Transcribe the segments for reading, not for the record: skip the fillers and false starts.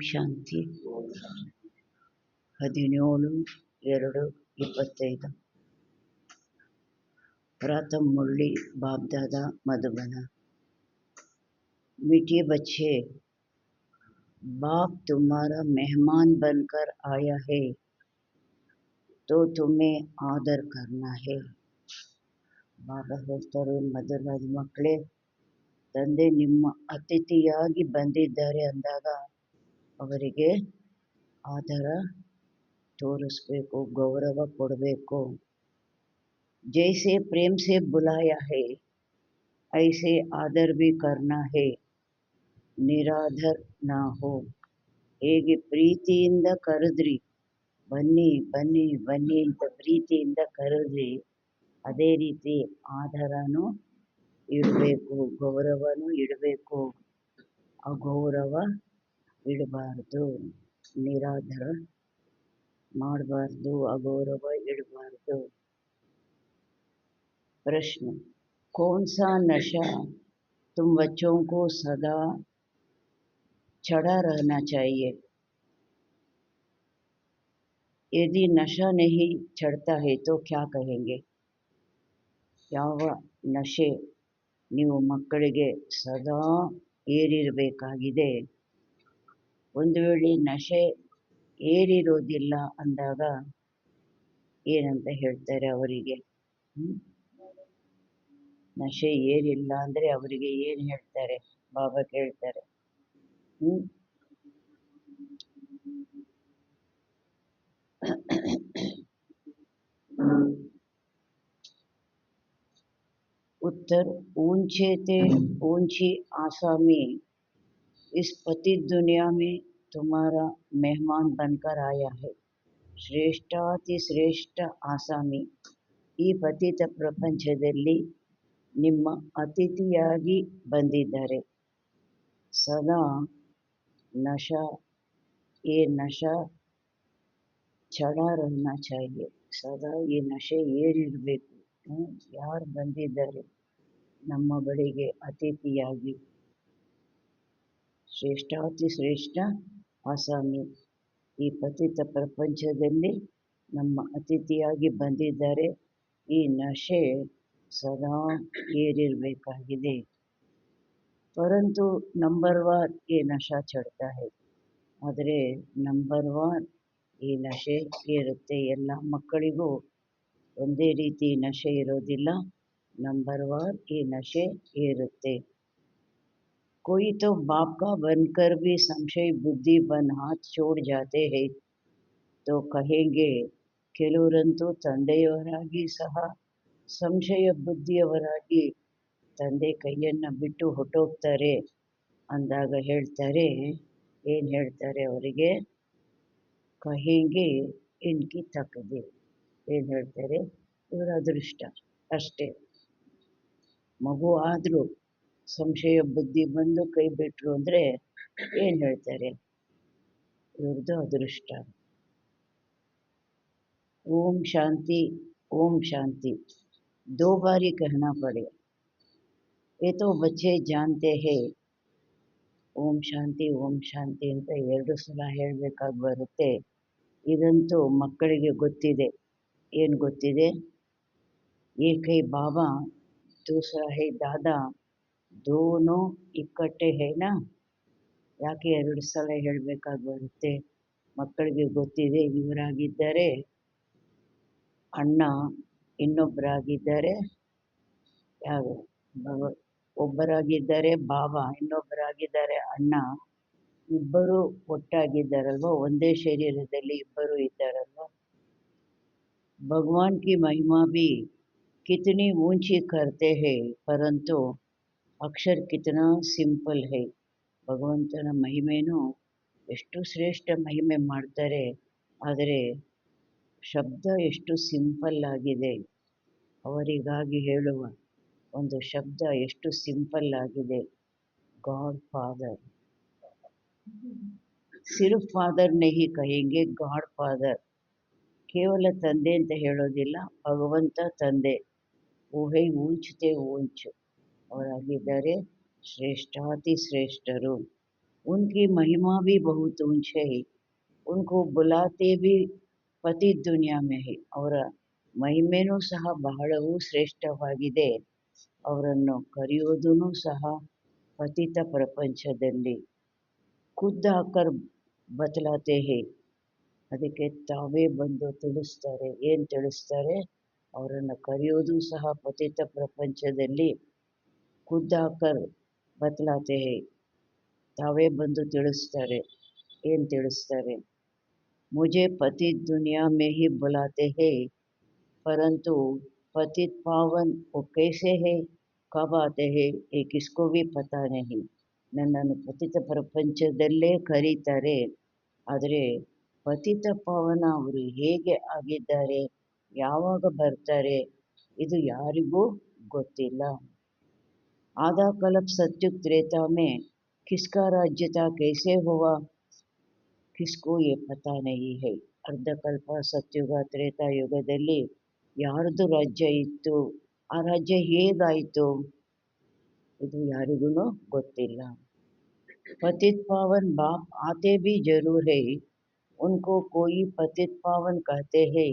ಶಾಂತಿ 17/2/25 प्रथम मुरली बाप दादा मधुबन। मीठे बच्चे, बाप तुम्हारा मेहमान बनकर आया है तो तुम्हें आदर करना है। बाबा ಹೇಳ್ತಾರೆ, ಮಧುರಾಜ ಮಕ್ಕಳೇ, ತಂದೆ ನಿಮ್ಮ ಅತಿಥಿಯಾಗಿ ಬಂದಿದ್ದಾರೆ ಅಂದಾಗ ಅವರಿಗೆ ಆದರ ತೋರಿಸ್ಬೇಕು, ಗೌರವ ಕೊಡಬೇಕು। जैसे प्रेम से बुलाया है ऐसे आदर भी करना है, निराधर ना हो। ಹೇಗೆ ಪ್ರೀತಿಯಿಂದ ಕರೆದ್ರಿ, ಬನ್ನಿ ಬನ್ನಿ ಬನ್ನಿ ಅಂತ ಪ್ರೀತಿಯಿಂದ ಕರೆದ್ರಿ, ಅದೇ ರೀತಿ ಆದರನೂ ಇಡಬೇಕು, ಗೌರವನೂ ಇಡಬೇಕು। ಅಗೌರವ ಇಡಬಾರ್ದು, ನಿರಾದರ ಮಾಡಬಾರ್ದು, अगौरव इड़बार्दु। प्रश्न, कौन सा नशा तुम बच्चों को सदा चढ़ा रहना चाहिए? यदि नशा नहीं चढ़ता है तो क्या कहेंगे? ಯಾವ ನಶೆ ನೀವು ಮಕ್ಕಳಿಗೆ ಸದಾ ಏರಿರಬೇಕಾಗಿದೆ? ಒಂದು ವೇಳೆ ನಶೆ ಏರಿರೋದಿಲ್ಲ ಅಂದಾಗ ಏನಂತ ಹೇಳ್ತಾರೆ ಅವರಿಗೆ? ನಶೆ ಏರಿಲ್ಲ ಅಂದರೆ ಅವರಿಗೆ ಏನು ಹೇಳ್ತಾರೆ? ಬಾಬಾ ಕೇಳ್ತಾರೆ। उत्तर, ऊंचे ते ऊंची आशा में इस पतित दुनिया में तुम्हारा मेहमान बनकर आया है। ಶ್ರೇಷ್ಠಾತಿ ಶ್ರೇಷ್ಠ ಆಸಾಮಿ, ಈ ಪತಿತ ಪ್ರಪಂಚದಲ್ಲಿ ನಿಮ್ಮ ಅತಿಥಿಯಾಗಿ ಬಂದಿದ್ದಾರೆ। ಸದಾ ನಶಾ ನಶಾ ಚಢಾ ರಹನಾ ಚಾಹಿಯೆ, ಸದಾ ಈ ನಶೆ ಏರಿರಬೇಕು। ಯಾರು ಬಂದಿದ್ದಾರೆ ನಮ್ಮ ಬಳಿಗೆ ಅತಿಥಿಯಾಗಿ? ಶ್ರೇಷ್ಠಾತಿ ಶ್ರೇಷ್ಠ ಆಸಾಮಿ, ಈ ಪತಿತ ಪ್ರಪಂಚದಲ್ಲಿ ನಮ್ಮ ಅತಿಥಿಯಾಗಿ ಬಂದಿದ್ದಾರೆ, ಈ ನಶೆ ಸದಾ ಏರಿರಬೇಕಾಗಿದೆ। ಪರಂತು ನಂಬರ್ವಾರ್ ಈ ನಶಾ ಚढ़ता है, ಆದರೆ ನಂಬರ್ವಾರ್ ಈ ನಶೆ ಇರುತ್ತೆ। ಎಲ್ಲ ಮಕ್ಕಳಿಗೂ ಒಂದೇ ರೀತಿ ನಶೆ ಇರೋದಿಲ್ಲ, ನಂಬರ್ವಾರ್ ಈ ನಶೆ ಇರುತ್ತೆ। कोई तो बाप का बनकर भी संशय बुद्धि बन हाथ छोड़ जाते हैं तो कहेंगे, ಕೆಲವರಂತೂ ತಂದೆಯವರಾಗಿ ಸಹ ಸಂಶಯ ಬುದ್ಧಿಯವರಾಗಿ ತಂದೆ ಕೈಯನ್ನು ಬಿಟ್ಟು ಹೊಟ್ಟೋಗ್ತಾರೆ ಅಂದಾಗ ಹೇಳ್ತಾರೆ, ಏನು ಹೇಳ್ತಾರೆ ಅವರಿಗೆ? ಕಹೆಂಗೆ ಇನ್ಕಿ ತಕ್ಕದೆ, ಏನು ಹೇಳ್ತಾರೆ? ಇವರ ಅದೃಷ್ಟ ಅಷ್ಟೇ। ಮಗು ಆದರೂ ಸಂಶಯ ಬುದ್ಧಿ ಬಂದು ಕೈ ಬಿಟ್ಟರು ಅಂದರೆ ಏನು ಹೇಳ್ತಾರೆ? ಇವ್ರದ್ದು ಅದೃಷ್ಟ। ओम शांति, ओम शांति दो बारी कहना पड़े। ये तो बच्चे जानते हैं ಓಂ ಶಾಂತಿ ಅಂತ 2 ಸಲ ಹೇಳಬೇಕಾಗಿ ಬರುತ್ತೆ। ಇದಂತೂ ಮಕ್ಕಳಿಗೆ ಗೊತ್ತಿದೆ। ಏನು ಗೊತ್ತಿದೆ? एक है बाबा, दूसरा है दादा, दोनों इकट्ठे है ना। ಯಾಕೆ 2 ಸಲ ಹೇಳಬೇಕಾಗಿ ಬರುತ್ತೆ? ಮಕ್ಕಳಿಗೆ ಗೊತ್ತಿದೆ, ಇವರಾಗಿದ್ದಾರೆ ಅಣ್ಣ, ಇನ್ನೊಬ್ಬರಾಗಿದ್ದಾರೆ ಯಾರು? ಒಬ್ಬರಾಗಿದ್ದಾರೆ ಬಾಬಾ, ಇನ್ನೊಬ್ಬರಾಗಿದ್ದಾರೆ ಅಣ್ಣ, ಇಬ್ಬರು ಒಟ್ಟಾಗಿದ್ದಾರಲ್ವ, ಒಂದೇ ಶರೀರದಲ್ಲಿ ಇಬ್ಬರು ಇದ್ದಾರಲ್ವ। भगवान की महिमा भी कितनी ऊंची करते हैं परंतु अक्षर कितना सिंपल है। ಭಗವಂತನ ಮಹಿಮೆನೂ ಎಷ್ಟು ಶ್ರೇಷ್ಠ ಮಹಿಮೆ ಮಾಡ್ತಾರೆ, ಆದರೆ ಶಬ್ದ ಎಷ್ಟು ಸಿಂಪಲ್ ಆಗಿದೆ। ಅವರಿಗಾಗಿ ಹೇಳುವ ಒಂದು ಶಬ್ದ ಎಷ್ಟು ಸಿಂಪಲ್ ಆಗಿದೆ, ಗಾಡ್ ಫಾದರ್। ಸಿರ್ಫ್ ಫಾದರ್ ನಹಿ ಕಹೆಂಗೆ, ಗಾಡ್ ಫಾದರ್, ಕೇವಲ ತಂದೆ ಅಂತ ಹೇಳೋದಿಲ್ಲ, ಭಗವಂತ ತಂದೆ। ಊಹೆ ಊಂಚತೆ ಊಂಚು, ಅವರಾಗಿದ್ದಾರೆ ಶ್ರೇಷ್ಠಾತಿ ಶ್ರೇಷ್ಠರು। उनकी महिमा भी बहुत ऊंच है, उनको बुलाते भी ಪತಿ ದುನಿಯಾ ಮೆಹಿ ಅವರ ಮಹಿಮೆನೂ ಸಹ ಬಹಳವೂ ಶ್ರೇಷ್ಠವಾಗಿದೆ. ಅವರನ್ನು ಕರೆಯುವುದೂ ಸಹ ಪತಿತ ಪ್ರಪಂಚದಲ್ಲಿ ಖುದ್ ಆಕರ್ ಬತಲಾತೆ ಹೇ, ಅದಕ್ಕೆ ತಾವೇ ಬಂದು ತಿಳಿಸ್ತಾರೆ. ಏನು ತಿಳಿಸ್ತಾರೆ? ಅವರನ್ನು ಕರೆಯೋದು ಸಹ ಪತಿತ ಪ್ರಪಂಚದಲ್ಲಿ ಖುದ್ ಆಕರ್ ಬತಲಾತೆ ಹೇ, ತಾವೇ ಬಂದು ತಿಳಿಸ್ತಾರೆ. ಏನು ತಿಳಿಸ್ತಾರೆ? मुझे पतित दुनिया में ही बुलाते हैं, परंतु पतित पावन वो कैसे है, कब आते हैं, ये किसको भी पता नहीं. ನನ್ನನ್ನು ಪತಿತ ಪ್ರಪಂಚದಲ್ಲೇ ಕರೀತಾರೆ, ಆದರೆ ಪತಿತ ಪಾವನ ಅವರು ಹೇಗೆ ಆಗಿದ್ದಾರೆ, ಯಾವಾಗ ಬರ್ತಾರೆ, ಇದು ಯಾರಿಗೂ ಗೊತ್ತಿಲ್ಲ. आधा कल्प सत्युग त्रेता में किसका राज्य था, कैसे हुआ, किसको ये पता नहीं है. ಅರ್ಧಕಲ್ಪ ಸತ್ಯುಗ ತ್ರೇತಾಯುಗದಲ್ಲಿ ಯಾರ್ದು ರಾಜ್ಯ ಇತ್ತು, ಆ ರಾಜ್ಯ ಹೇಗಾಯಿತು, ಇದು ಯಾರಿಗೂ ಗೊತ್ತಿಲ್ಲ. पतित पावन बाप आते भी जरूर है, उनको कोई पतित पावन कहते हैं,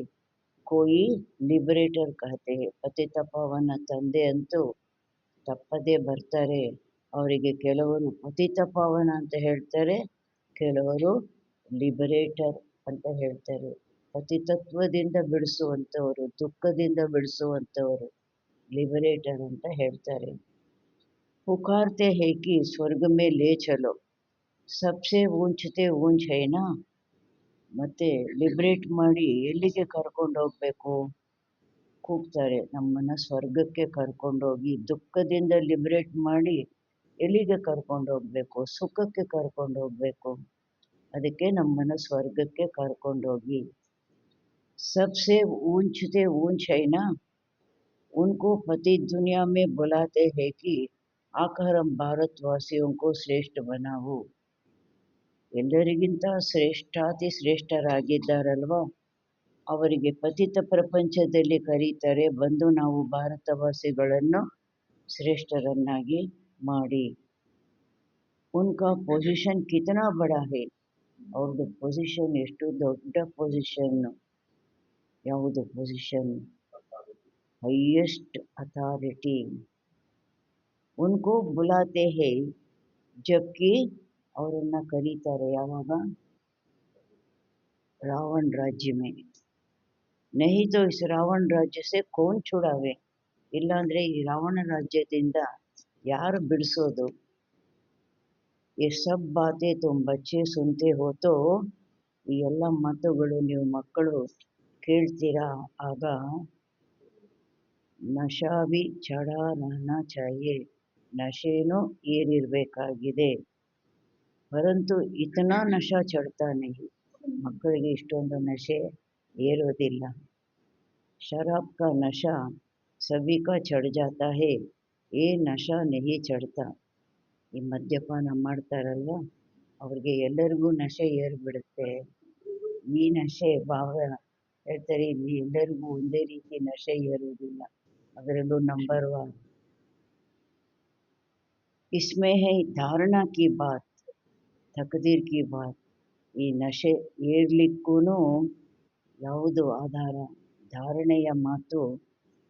कोई ಲಿಬರೇಟರ್ कहते हैं. ಪತಿತ ಪಾವನ ತಂದೆ ಅಂತೂ ತಪ್ಪದೇ ಬರ್ತಾರೆ. ಅವರಿಗೆ ಕೆಲವರು ಪತಿತ ಪಾವನ ಅಂತ ಹೇಳ್ತಾರೆ, ಕೆಲವರು ಲಿಬರೇಟರ್ ಅಂತ ಹೇಳ್ತಾರೆ. ಪತಿತತ್ವದಿಂದ ಬಿಡಿಸುವಂಥವರು, ದುಃಖದಿಂದ ಬಿಡಿಸುವಂಥವರು ಲಿಬರೇಟರ್ ಅಂತ ಹೇಳ್ತಾರೆ. पुकारते हैं कि स्वर्ग में ले चलो, सबसे ऊंचते ऊंच है ना. ಮತ್ತೆ ಲಿಬರೇಟ್ ಮಾಡಿ ಎಲ್ಲಿಗೆ ಕರ್ಕೊಂಡು ಹೋಗ್ಬೇಕು, ಕೂಗ್ತಾರೆ, ನಮ್ಮನ್ನು ಸ್ವರ್ಗಕ್ಕೆ ಕರ್ಕೊಂಡೋಗಿ. ದುಃಖದಿಂದ ಲಿಬರೇಟ್ ಮಾಡಿ ಎಲ್ಲಿಗೆ ಕರ್ಕೊಂಡು ಹೋಗ್ಬೇಕು, ಸುಖಕ್ಕೆ ಕರ್ಕೊಂಡು ಹೋಗ್ಬೇಕು. ಅದಕ್ಕೆ ನಮ್ಮನ್ನು ಸ್ವರ್ಗಕ್ಕೆ ಕರ್ಕೊಂಡೋಗಿ. सबसे ऊंचते ऊंच है ना, उनको पति दुनिया में बुलाते हैं कि आकर हम भारतवासियों को श्रेष्ठ बनाओ. ಎಲ್ಲರಿಗಿಂತ ಶ್ರೇಷ್ಠಾತಿ ಶ್ರೇಷ್ಠರಾಗಿದ್ದಾರಲ್ವ, ಅವರಿಗೆ ಪತಿತ ಪ್ರಪಂಚದಲ್ಲಿ ಕರೀತಾರೆ, ಬಂದು ನಾವು ಭಾರತವಾಸಿಗಳನ್ನು ಶ್ರೇಷ್ಠರನ್ನಾಗಿ ಮಾಡಿ. ಉನ್ಕಾ ಪೊಸಿಷನ್ ಕಿತನಾ ಬಡಾ ಹೇ, ಅವ್ರದ್ದು ಪೊಸಿಷನ್ ಎಷ್ಟು ದೊಡ್ಡ ಪೊಸಿಷನ್ನು. ಯಾವುದು ಪೊಸಿಷನ್? Highest authority. ಉನ್ಕೋ ಬುಲಾತೆ ಹೇ, ಜಬ್ಕಿ ಅವರನ್ನು ಕರೀತಾರೆ ಯಾವಾಗ? ರಾವಣ ರಾಜ್ಯ ಮೇ. ನಹಿ ತೋ ಇಸ್ ರಾವಣ ರಾಜ್ಯ ಸೆ ಕೌನ್ छुड़ावे, ಇಲ್ಲಾಂದರೆ ಈ ರಾವಣ ರಾಜ್ಯದಿಂದ ಯಾರು ಬಿಡಿಸೋದು? ये सब बातें तुम बच्चे सुनते हो तो, ಈ ಎಲ್ಲ ಮಾತುಗಳು ನೀವು ಮಕ್ಕಳು ಕೇಳ್ತೀರಾ, ಆಗ ನಶಾ ಭಿ ಚಢಾ ರಹನಾ ಚಾಹಿಯೆ, ನಶೆನೂ ಏರಿರಬೇಕಾಗಿದೆ. ಪರಂತು ಇತನಾ ನಶಾ ಚढ़ता नहीं, ಮಕ್ಕಳಿಗೆ ಇಷ್ಟೊಂದು ನಶೆ ಏರೋದಿಲ್ಲ. ಶರಾಬ್ ಕಾ ನಶಾ ಸಭಿ ಕಾ ಚढ़ जाता है, ये ನಶಾ नहीं ಚढ़ता. ಈ ಮದ್ಯಪಾನ ಮಾಡ್ತಾರಲ್ವ, ಅವ್ರಿಗೆ ಎಲ್ಲರಿಗೂ ನಶೆ ಏರಿಬಿಡುತ್ತೆ. ಈ ನಶೆ ಭಾವ ಹೇಳ್ತಾರೆ, ಇಲ್ಲಿ ಎಲ್ಲರಿಗೂ ಒಂದೇ ರೀತಿ ನಶೆ ಏರುವುದಿಲ್ಲ, ಅದರಲ್ಲೂ ನಂಬರ್ 1. इसमें है धारणा की बात, ತಕದೀರ್ ಕಿ ಬಾತ್. ಈ ನಶೆ ಏರ್ಲಿಕ್ಕೂ ಯಾವುದು ಆಧಾರ? ಧಾರಣೆಯ ಮಾತು,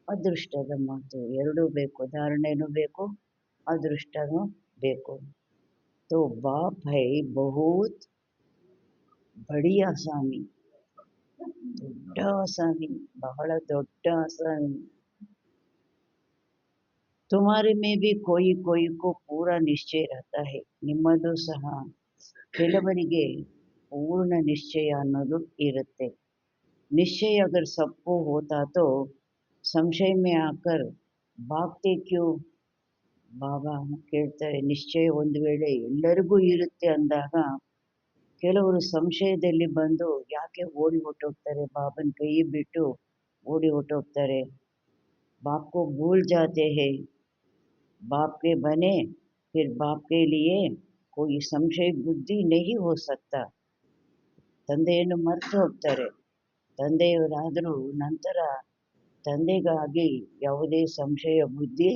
ಅದೃಷ್ಟದ ಮಾತು, ಎರಡೂ ಬೇಕು. ಧಾರಣೆನೂ ಬೇಕು, ಅದೃಷ್ಟನೂ ಬೇಕು. तो बाप है बहुत बड़ी आसामी, ದೊಡ್ಡ ಆಸಾಮಿ, ಬಹಳ ದೊಡ್ಡ ಆಸಾಮಿ. तुम्हारे में भी कोई कोई को पूरा निश्चय रहता है, ನಿಮ್ಮಲ್ಲೂ ಸಹ ಕೆಲವರಿಗೆ ಪೂರ್ಣ ನಿಶ್ಚಯ ಅನ್ನೋದು ಇರುತ್ತೆ. निश्चय अगर सबको होता तो संशय में आकर भागते क्यों. ಬಾಬಾ ಕೇಳ್ತಾರೆ, ನಿಶ್ಚಯ ಒಂದು ವೇಳೆ ಎಲ್ಲರಿಗೂ ಇರುತ್ತೆ ಅಂದಾಗ ಕೆಲವರು ಸಂಶಯದಲ್ಲಿ ಬಂದು ಯಾಕೆ ಓಡಿ ಹೊಟ್ಟೋಗ್ತಾರೆ, ಬಾಬನ ಕೈ ಬಿಟ್ಟು ಓಡಿ ಹೊಟ್ಟೋಗ್ತಾರೆ. बाप को भूल जाते हैं, बाप के बने फिर बाप के लिए कोई संशय बुद्धि नहीं हो सकता. ತಂದೆಯನ್ನು ಮರೆತು ಹೋಗ್ತಾರೆ. ತಂದೆಯವರಾದರೂ ನಂತರ ತಂದೆಗಾಗಿ ಯಾವುದೇ ಸಂಶಯ ಬುದ್ಧಿ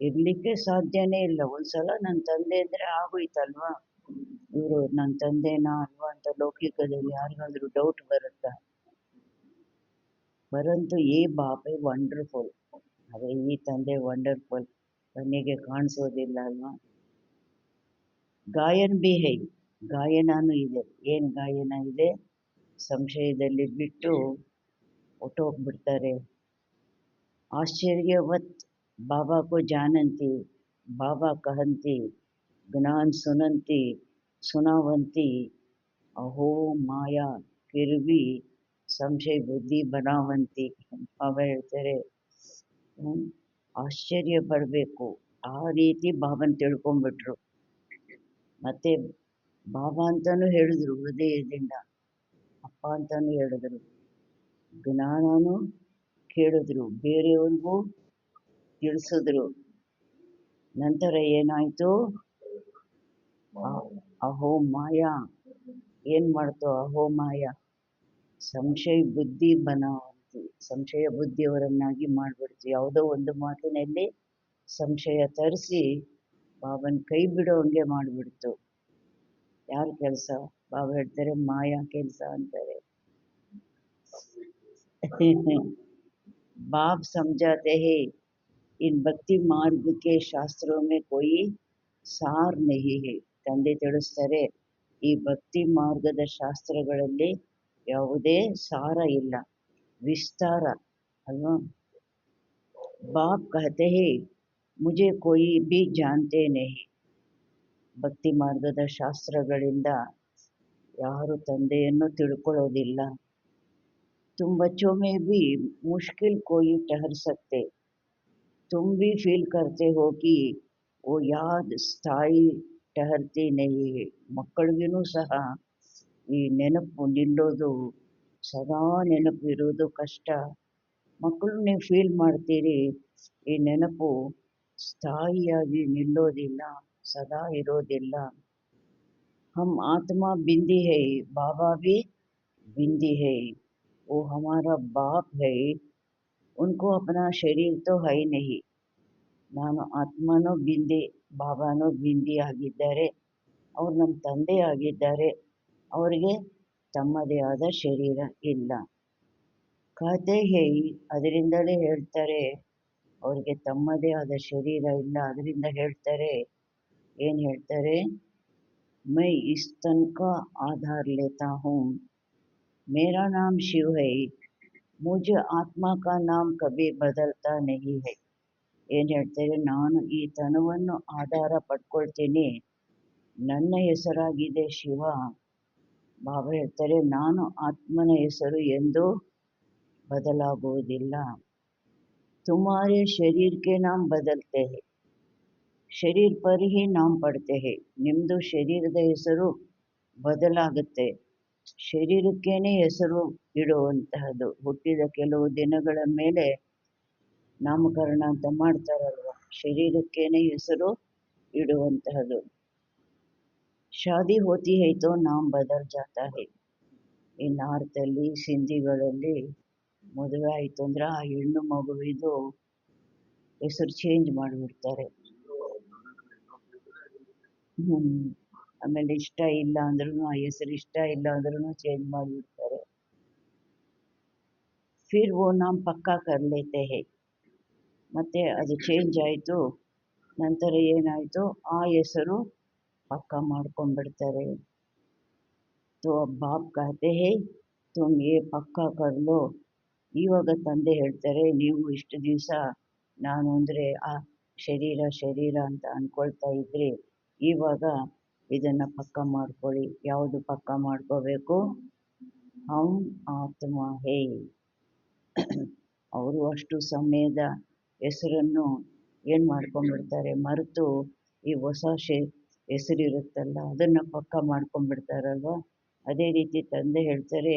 ಇರಲಿಕ್ಕೆ ಸಾಧ್ಯನೇ ಇಲ್ಲ. ಒಂದ್ಸಲ ನನ್ನ ತಂದೆ ಅಂದರೆ ಆಗೋಯ್ತಲ್ವಾ, ಇವರು ನನ್ನ ತಂದೆನಾ ಅಲ್ವಾ ಅಂತ ಲೌಕಿಕದಲ್ಲಿ ಯಾರಿಗಾದ್ರೂ ಡೌಟ್ ಬರುತ್ತಾ? ಪರಂತು ಈ ಬಾಪೆ ವಂಡರ್ಫುಲ್, ಆದರೆ ಈ ತಂದೆ ವಂಡರ್ಫುಲ್ ಕಣ್ಣಿಗೆ ಕಾಣಿಸೋದಿಲ್ಲ ಅಲ್ವಾ? ಗಾಯನ ಬಿ ಹೈ, ಗಾಯನನೂ ಇದೆ. ಏನು ಗಾಯನ ಇದೆ? ಸಂಶಯದಲ್ಲಿ ಬಿಟ್ಟು ಹೊಟ್ಟೋಗ್ಬಿಡ್ತಾರೆ. ಆಶ್ಚರ್ಯವತ್ बाबा को जानन्ति, बाबा कहन्ति, ज्ञान सुनन्ति, सुनावन्ति, अहो माया फिर भी ಸಂಶಯ ಬುದ್ಧಿ ಬನಾವಂತಿ. ಬಾಬಾ ಹೇಳ್ತಾರೆ ಆಶ್ಚರ್ಯ ಪಡಬೇಕು. ಆ ರೀತಿ ಬಾಬನ್ ತಿಳ್ಕೊಂಡ್ಬಿಟ್ರು. ಮತ್ತೆ ಬಾಬಾ ಅಂತಾನು ಹೇಳಿದ್ರು, ಹೃದಯದಿಂದ ಅಪ್ಪ ಅಂತಾನು ಹೇಳಿದ್ರು, ಜ್ಞಾನನೂ ಕೇಳಿದ್ರು, ಬೇರೆಯವ್ರಿಗೂ ತಿಳಿಸಿದ್ರು. ನಂತರ ಏನಾಯ್ತು? ಅಹೋ ಮಾಯಾ ಏನ್ ಮಾಡ್ತು? ಅಹೋ ಮಾಯಾ ಸಂಶಯ ಬುದ್ಧಿ ಬನಾವಂತಿ, ಸಂಶಯ ಬುದ್ಧಿಯವರನ್ನಾಗಿ ಮಾಡ್ಬಿಡ್ತು. ಯಾವುದೋ ಒಂದು ಮಾತಿನಲ್ಲಿ ಸಂಶಯ ತರಿಸಿ ಬಾಬನ್ ಕೈ ಬಿಡೋ ಹಂಗೆ ಮಾಡಿಬಿಡ್ತು. ಯಾರ ಕೆಲಸ? ಬಾಬಾ ಹೇಳ್ತಾರೆ ಮಾಯಾ ಕೆಲಸ ಅಂತಾರೆ. बाप समझाते हैं इन भक्ति मार्ग के शास्त्रों में कोई ಸಾರ್ नहीं है. ತಂದೆ ತಿಳಿಸ್ತಾರೆ, ಈ ಭಕ್ತಿ ಮಾರ್ಗದ ಶಾಸ್ತ್ರಗಳಲ್ಲಿ ಯಾವುದೇ ಸಾರ ಇಲ್ಲ, ವಿಸ್ತಾರ ಅಲ್ವಾ? ಬಾಪ್ ಕಹತೆ ಹೇ ಮುझे कोई भी जानते नहीं. ಭಕ್ತಿ ಮಾರ್ಗದ ಶಾಸ್ತ್ರಗಳಿಂದ ಯಾರು ತಂದೆಯನ್ನು ತಿಳ್ಕೊಳ್ಳೋದಿಲ್ಲ. तुम बच्चों में भी मुश्किल कोई ठहर सकते, तुम भी फील करते हो कि वो याद स्थायी ठहरती नहीं है. ಮಕ್ಕಳಿಗೂ ಸಹ ಈ ನೆನಪು ನಿಲ್ಲೋದು, ಸದಾ ನೆನಪು ಇರೋದು ಕಷ್ಟ. ಮಕ್ಕಳು ನೀವು ಫೀಲ್ ಮಾಡ್ತೀರಿ, ಈ ನೆನಪು ಸ್ಥಾಯಿಯಾಗಿ ನಿಲ್ಲೋದಿಲ್ಲ, ಸದಾ ಇರೋದಿಲ್ಲ. ಹಮ್ ಆತ್ಮ ಬಿಂದಿ ಹೈ, ಬಾಬಾ भी बिंदी है. वो हमारा बाप है, उनको अपना शरीर तो है नहीं. ನಾನು ಆತ್ಮನೂ ಬಿಂದಿ, ಬಾಬಾನೂ ಬಿಂದಿ ಆಗಿದ್ದಾರೆ. ಅವ್ರು ನಮ್ಮ ತಂದೆ ಆಗಿದ್ದಾರೆ, ಅವರಿಗೆ ತಮ್ಮದೇ ಆದ ಶರೀರ ಇಲ್ಲ. ಕತೆ ಹೇ, ಅದರಿಂದಲೇ ಹೇಳ್ತಾರೆ ಅವ್ರಿಗೆ ತಮ್ಮದೇ ಆದ ಶರೀರ ಇಲ್ಲ. ಅದರಿಂದ ಹೇಳ್ತಾರೆ, ಏನು ಹೇಳ್ತಾರೆ? ಮೈ ಇಸ್ ತನ್ ಕಾ ಆಧಾರ್ ಲೇತಾ ಹೂಂ, ಮೇರಾ ನಾಮ್ ಶಿವ್ ಹೈ, ಮುझे ಆತ್ಮ ಕಾ ನಾಮ್ ಕಭಿ ಬದಲ್ತಾ ನಹೀ ಹೈ. ಏನು ಹೇಳ್ತಾರೆ? ನಾನು ಈ ತನುವನ್ನು ಆಧಾರ ಪಡ್ಕೊಳ್ತೀನಿ, ನನ್ನ ಹೆಸರಾಗಿದೆ ಶಿವ. ಬಾಬಾ ಹೇಳ್ತಾರೆ, ನಾನು ಆತ್ಮನ ಹೆಸರು ಎಂದು ಬದಲಾಗುವುದಿಲ್ಲ. ತುಮಾರೆ ಶರೀರ್ ಕೆ ನಾಮ್ ಬದಲ್ತೆ ಹೇ, ಶರೀರ್ ಪರ್ ಹಿ ನಾಮ್ ಪಡ್ತೆ ಹೇ. ನಿಮ್ಮದು ಶರೀರದ ಹೆಸರು ಬದಲಾಗುತ್ತೆ, ಶರೀರಕ್ಕೇನೆ ಹೆಸರು ಇಡುವಂತಹದ್ದು. ಹುಟ್ಟಿದ ಕೆಲವು ದಿನಗಳ ಮೇಲೆ ನಾಮಕರಣ ಅಂತ ಮಾಡ್ತಾರಲ್ವ, ಶರೀರಕ್ಕೇನೆ ಹೆಸರು ಇಡುವಂತಹದ್ದು. ಶಾದಿ ಹೋತಿ ಹೈ ತೋ ನಾಮ್ ಬದಲ್ ಜಾತಾ ಹೈ. ಈ ನಾರ್ತಲ್ಲಿ ಸಿಂಧಿಗಳಲ್ಲಿ ಮದುವೆ ಆಯಿತು ಅಂದ್ರೆ ಆ ಹೆಣ್ಣು ಮಗುವಿದು ಹೆಸರು ಚೇಂಜ್ ಮಾಡಿಬಿಡ್ತಾರೆ. ಆಮೇಲೆ ಇಷ್ಟ ಇಲ್ಲ ಅಂದ್ರೂ, ಆ ಹೆಸರು ಇಷ್ಟ ಇಲ್ಲ ಅಂದ್ರೂ ಚೇಂಜ್ ಮಾಡಿಬಿಡ್ತಾರೆ. ಫಿರ್ ವೋ ನಾಮ್ ಪಕ್ಕಾ ಕರ್ ಲೇತೆ ಹೈ. ಮತ್ತೆ ಅದು ಚೇಂಜ್ ಆಯಿತು, ನಂತರ ಏನಾಯಿತು? ಆ ಹೆಸರು ಪಕ್ಕಾ ಮಾಡ್ಕೊಂಡ್ಬಿಡ್ತಾರೆ. ತೋ ಅಬ್ ಬಾಪ್ ಕಹತೆ ಹೇ ತುಮ್ ಯೇ ಪಕ್ಕಾ ಕರ್ ಲೋ. ಇವಾಗ ತಂದೆ ಹೇಳ್ತಾರೆ, ನೀವು ಇಷ್ಟು ದಿವಸ ನಾನು ಅಂದರೆ ಆ ಶರೀರ ಶರೀರ ಅಂತ ಅಂದ್ಕೊಳ್ತಾ ಇದ್ರಿ, ಇವಾಗ ಇದನ್ನು ಪಕ್ಕಾ ಮಾಡ್ಕೊಳ್ಳಿ. ಯಾವುದು ಪಕ್ಕಾ ಮಾಡ್ಕೋಬೇಕು? ಹಮ್ ಆತ್ಮ ಹೇ. ಅವರು ಅಷ್ಟು ಸಮಯದ ಹೆಸರನ್ನು ಏನು ಮಾಡ್ಕೊಂಡ್ಬಿಡ್ತಾರೆ, ಮರೆತು ಈ ಹೊಸ ಹೆಸರಿರುತ್ತಲ್ಲ ಅದನ್ನು ಪಕ್ಕಾ ಮಾಡ್ಕೊಂಡ್ಬಿಡ್ತಾರಲ್ವ. ಅದೇ ರೀತಿ ತಂದೆ ಹೇಳ್ತಾರೆ,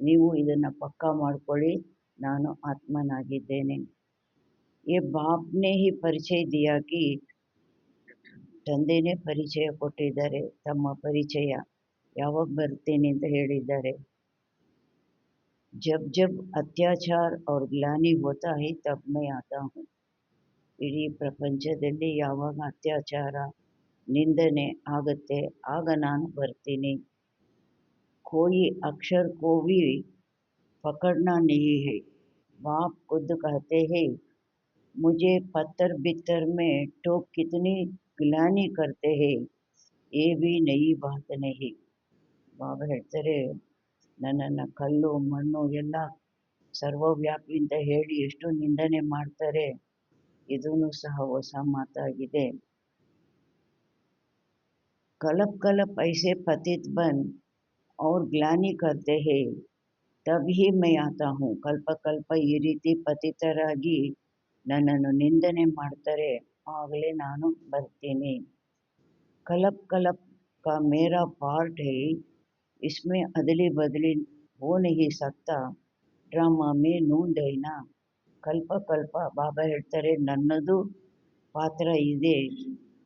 ನೀವು ಇದನ್ನು ಪಕ್ಕಾ ಮಾಡ್ಕೊಳ್ಳಿ, ನಾನು ಆತ್ಮನಾಗಿದ್ದೇನೆ. ಈ ಬಾಪ್ನೇ ಹಿ ಪರಿಚಯ ದಿಯಾಕಿ, ತಂದೆನೇ ಪರಿಚಯ ಕೊಟ್ಟಿದ್ದಾರೆ. ತಮ್ಮ ಪರಿಚಯ ಯಾವಾಗ ಬರ್ತೀನಿ ಅಂತ ಹೇಳಿದ್ದಾರೆ. जब जब अत्याचार और ग्लानि होता है तब मैं आता हूँ. ಇಡೀ ಪ್ರಪಂಚದಲ್ಲಿ ಯಾವಾಗ ಅತ್ಯಾಚಾರ ನಿಂದನೆ ಆಗುತ್ತೆ, ಆಗ ನಾನು ಬರ್ತೀನಿ. कोई अक्षर को भी पकड़ना नहीं है, बाप खुद कहते हैं मुझे पत्थर बित्तर में ठोक कितनी गिलानी करते हैं, ये भी नई बात नहीं. ಬಾಬಾ ಹೇಳ್ತಾರೆ, ನನ್ನನ್ನು ಕಲ್ಲು ಮಣ್ಣು ಎಲ್ಲ ಸರ್ವವ್ಯಾಪಿ ಅಂತ ಹೇಳಿ ಎಷ್ಟು ನಿಂದನೆ ಮಾಡ್ತಾರೆ, ಇದೂ ಸಹ ಹೊಸ ಮಾತಾಗಿದೆ. कलप कलप ऐसे पतित बन और ग्लानि करते हैं, तभी मैं आता हूँ. ಕಲ್ಪ ಕಲ್ಪ ಈ ರೀತಿ ಪತಿತರಾಗಿ ನನ್ನನ್ನು ನಿಂದನೆ ಮಾಡ್ತಾರೆ, ಆಗಲೇ ನಾನು ಬರ್ತೀನಿ. कलप कलप का मेरा पार्ट है, इसमें अदली बदली हो नहीं सकता, ಡ್ರಾಮಾ ಮೇ ನೂನ್ ದೈನಾ. ಕಲ್ಪ ಕಲ್ಪ ಬಾಬಾ ಹೇಳ್ತಾರೆ, ನನ್ನದು ಪಾತ್ರ ಇದೆ,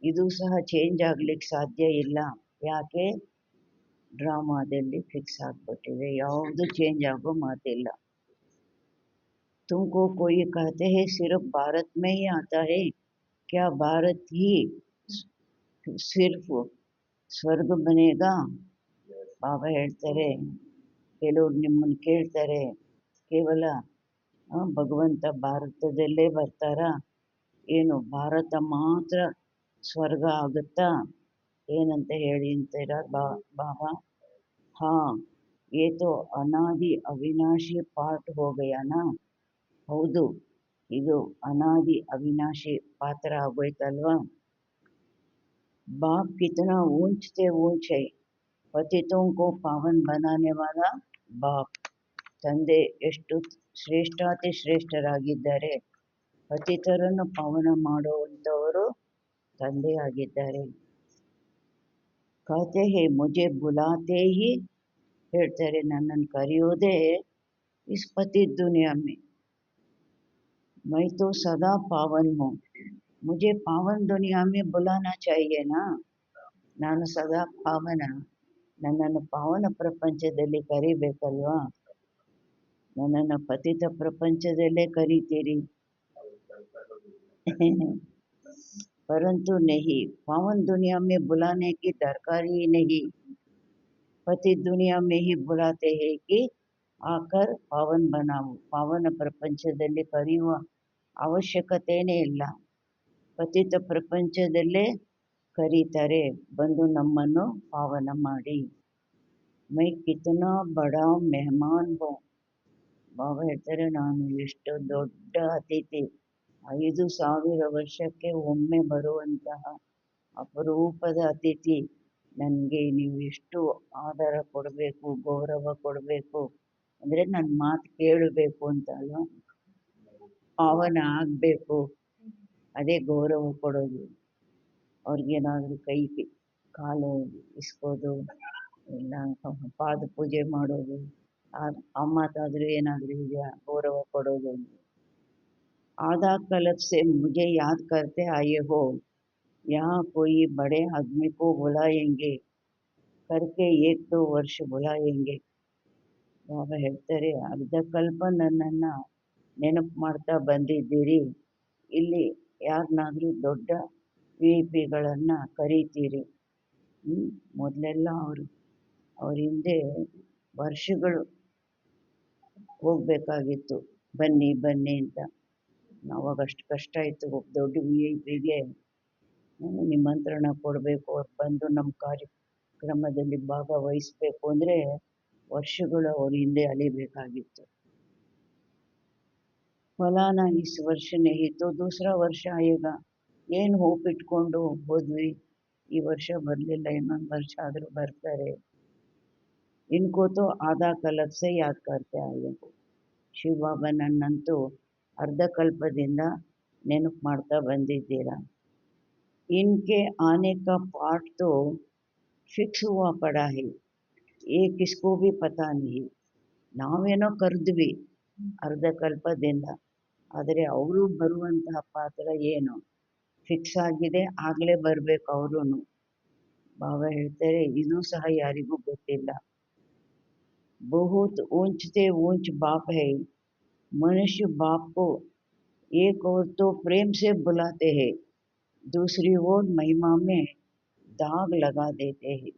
ಇದು ಸಹ ಚೇಂಜ್ ಆಗ್ಲಿಕ್ಕೆ ಸಾಧ್ಯ ಇಲ್ಲ. ಯಾಕೆ? ಡ್ರಾಮಾದಲ್ಲಿ ಫಿಕ್ಸ್ ಆಗಿಬಿಟ್ಟಿದೆ, ಯಾವುದು ಚೇಂಜ್ ಆಗೋ ಮಾತಿಲ್ಲ. तुमको कोई कहते हैं सिर्फ भारत में ही आता है, क्या भारत ही सिर्फ ಸ್ವರ್ಗ ಬನೇಗಾ? ಬಾಬಾ ಹೇಳ್ತಾರೆ, ಕೆಲವ್ರು ನಿಮ್ಮನ್ನು ಕೇಳ್ತಾರೆ, ಕೇವಲ ಭಗವಂತ ಭಾರತದಲ್ಲೇ ಬರ್ತಾರಾ, ಏನು ಭಾರತ ಮಾತ್ರ ಸ್ವರ್ಗ ಆಗುತ್ತಾ ಏನಂತ ಹೇಳಿ ಅಂತೀರ ಬಾಬಾ. ಹಾಂ, ये तो ಅನಾದಿ ಅವಿನಾಶಿ ಪಾರ್ಟ್ हो गया ना. ಹೌದು, ಇದು ಅನಾದಿ ಅವಿನಾಶಿ ಪಾತ್ರ ಆಗೋಯ್ತಲ್ವಾ. बाप कितना ऊंच से ऊंच है, पतितों को पावन बनाने वाला बाप. ತಂದೆ ಎಷ್ಟು ಶ್ರೇಷ್ಠಾತಿ ಶ್ರೇಷ್ಠರಾಗಿದ್ದಾರೆ, ಪತಿತರನ್ನು ಪಾವನ ಮಾಡುವಂಥವರು ತಂದೆಯಾಗಿದ್ದಾರೆ. कहते हैं मुझे बुलाते ही, ಹೇಳ್ತಾರೆ ನನ್ನನ್ನು ಕರೆಯೋದೇ इस पति दुनिया में, मैं तो सदा पावन हूँ, मुझे पावन दुनिया में बुलाना चाहिए ना. ನಾನು ಸದಾ ಪಾವನ, ನನ್ನನ್ನು ಪಾವನ ಪ್ರಪಂಚದಲ್ಲಿ ಕರಿಬೇಕಲ್ವಾ. ನನ್ನನ್ನು ಪತಿತ ಪ್ರಪಂಚದಲ್ಲೇ ಕರೀತೀರಿ. परंतु नहीं, पावन दुनिया में बुलाने की दरकार ही नहीं. पति दुनिया में ही बुलाते हैं कि आकर पावन बनाओ. ಪಾವನ ಪ್ರಪಂಚದಲ್ಲಿ ಕರೆಯುವ ಅವಶ್ಯಕತೆಯೇ ಇಲ್ಲ, ಪತಿತ ಪ್ರಪಂಚದಲ್ಲೇ ಕರೀತಾರೆ, ಬಂದು ನಮ್ಮನ್ನು ಪಾವನ ಮಾಡಿ. ಮೈ ಕಿತನಾ ಬಡಾ ಮೆಹಮಾನ್ ಹೋ. ಬಾಬಾ ಹೇಳ್ತಾರೆ, ನಾನು ಎಷ್ಟು ದೊಡ್ಡ ಅತಿಥಿ, 5,000 ವರ್ಷಕ್ಕೆ ಒಮ್ಮೆ ಬರುವಂತಹ ಅಪರೂಪದ ಅತಿಥಿ. ನನಗೆ ನೀವು ಎಷ್ಟು ಆದರ ಕೊಡಬೇಕು, ಗೌರವ ಕೊಡಬೇಕು, ಅಂದರೆ ನನ್ನ ಮಾತು ಕೇಳಬೇಕು ಅಂತ ಅಲ್ಲ, ಪಾವನ ಆಗಬೇಕು, ಅದೇ ಗೌರವ ಕೊಡೋದು. ಅವ್ರಿಗೇನಾದರೂ ಕೈ ಕಾಲು ಇಸ್ಕೋದು, ಇಲ್ಲ ಪಾದ ಪೂಜೆ ಮಾಡೋದು, ಆ ಮಾತಾದರೂ ಏನಾದರೂ ಇದೆಯಾ ಗೌರವ ಕೊಡೋದು. आधा कल्प से मुझे याद करते आए हो, यहाँ कोई बड़े आदमी को बुलाएंगे करके 1-2 ವರ್ಷ बुलाएंगे. ಬಾಬಾ ಹೇಳ್ತಾರೆ, ಅರ್ಧ ಕಲ್ಪ ನನ್ನನ್ನು ನೆನಪು ಮಾಡ್ತಾ ಬಂದಿದ್ದೀರಿ, ಇಲ್ಲಿ ಯಾರನ್ನಾದರೂ ದೊಡ್ಡ VIP ಗಳನ್ನು ಕರೀತೀರಿ. ಮೊದಲೆಲ್ಲ ಅವ್ರ ಹಿಂದೆ ವರ್ಷಗಳು ಹೋಗಬೇಕಾಗಿತ್ತು, ಬನ್ನಿ ಬನ್ನಿ ಅಂತ. ಅವಾಗ ಅಷ್ಟು ಕಷ್ಟ ಇತ್ತು. ಒಬ್ಬ ದೊಡ್ಡ VIP ಗೆ ನಿಮಂತ್ರಣ ಕೊಡಬೇಕು, ಅವ್ರು ಬಂದು ನಮ್ಮ ಕಾರ್ಯಕ್ರಮದಲ್ಲಿ ಭಾಗವಹಿಸಬೇಕು ಅಂದರೆ ವರ್ಷಗಳು ಅವ್ರ ಹಿಂದೆ ಅಲಿಬೇಕಾಗಿತ್ತು. ಫಲಾನ ಇಸ್ ವರ್ಷ नहीं तो दूसरा ವರ್ಷ ಆಯೇಗಾ. ಏನು ಹೋಪ್ ಇಟ್ಕೊಂಡು ಹೋದ್ವಿ, ಈ ವರ್ಷ ಬರಲಿಲ್ಲ, ಇನ್ನೊಂದು ವರ್ಷ ಆದರೂ ಬರ್ತಾರೆ. ಇನ್ಕೋ ತೋ ಆಧಾ ಕಲ್ಪ್ ಸೆ ಯಾದ್ ಕರ್ತೆ ಆಯೆ. ಶಿವ ಬಾಬಾ ನನ್ನಂತೂ ಅರ್ಧ ಕಲ್ಪದಿಂದ ನೆನಪು ಮಾಡ್ತಾ ಬಂದಿದ್ದೀರಾ. इनके आने का पार्ट तो फिक्स हुआ पड़ा है, ये किसको भी पता नहीं. ನಾವೇನೋ ಕರೆದ್ವಿ ಅರ್ಧ ಕಲ್ಪದಿಂದ, ಆದರೆ ಅವರು ಬರುವಂತಹ ಪಾತ್ರ ಏನು ಫಿಕ್ಸ್ ಆಗಿದೆ, ಆಗಲೇ ಬರಬೇಕು ಅವರು. ಬಾಬಾ ಹೇಳ್ತಾರೆ, ಇದು ಸಹ ಯಾರಿಗೂ ಗೊತ್ತಿಲ್ಲ. बहुत ऊंच से ऊंच बाप है, मनुष्य बाप को एक और तो प्रेम से बुलाते हैं, दूसरी ओर महिमा में दाग लगा देते हैं.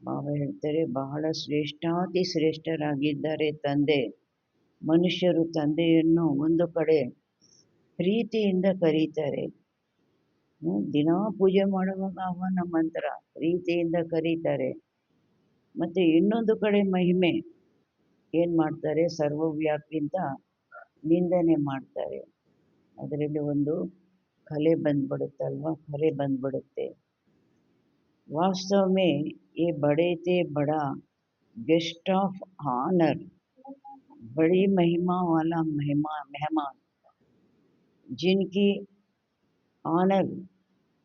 ಬಾಬಾ ಹೇಳ್ತಾರೆ, ಬಹಳ ಶ್ರೇಷ್ಠಾತಿ ಶ್ರೇಷ್ಠರಾಗಿದ್ದಾರೆ ತಂದೆ. ಮನುಷ್ಯರು ತಂದೆಯನ್ನು ಒಂದು ಕಡೆ ಪ್ರೀತಿಯಿಂದ ಕರೀತಾರೆ. ದಿನಾ ಪೂಜೆ ಮಾಡುವಾಗ ಅವನ ಮಂತ್ರ ಪ್ರೀತಿಯಿಂದ ಕರೀತಾರೆ. ಮತ್ತು ಇನ್ನೊಂದು ಕಡೆ ಮಹಿಮೆ ಏನು ಮಾಡ್ತಾರೆ, ಸರ್ವವ್ಯಾಪಿಂತ ನಿಂದನೆ ಮಾಡ್ತಾರೆ. ಅದರಲ್ಲಿ ಒಂದು ಕಲೆ ಬಂದ್ಬಿಡುತ್ತಲ್ವ, ಕಲೆ ಬಂದ್ಬಿಡುತ್ತೆ. वास्तव में ये बड़े थे बड़ा गेस्ट ऑफ ऑनर, बड़ी महिमा वाला मेहमान, जिनकी ऑनर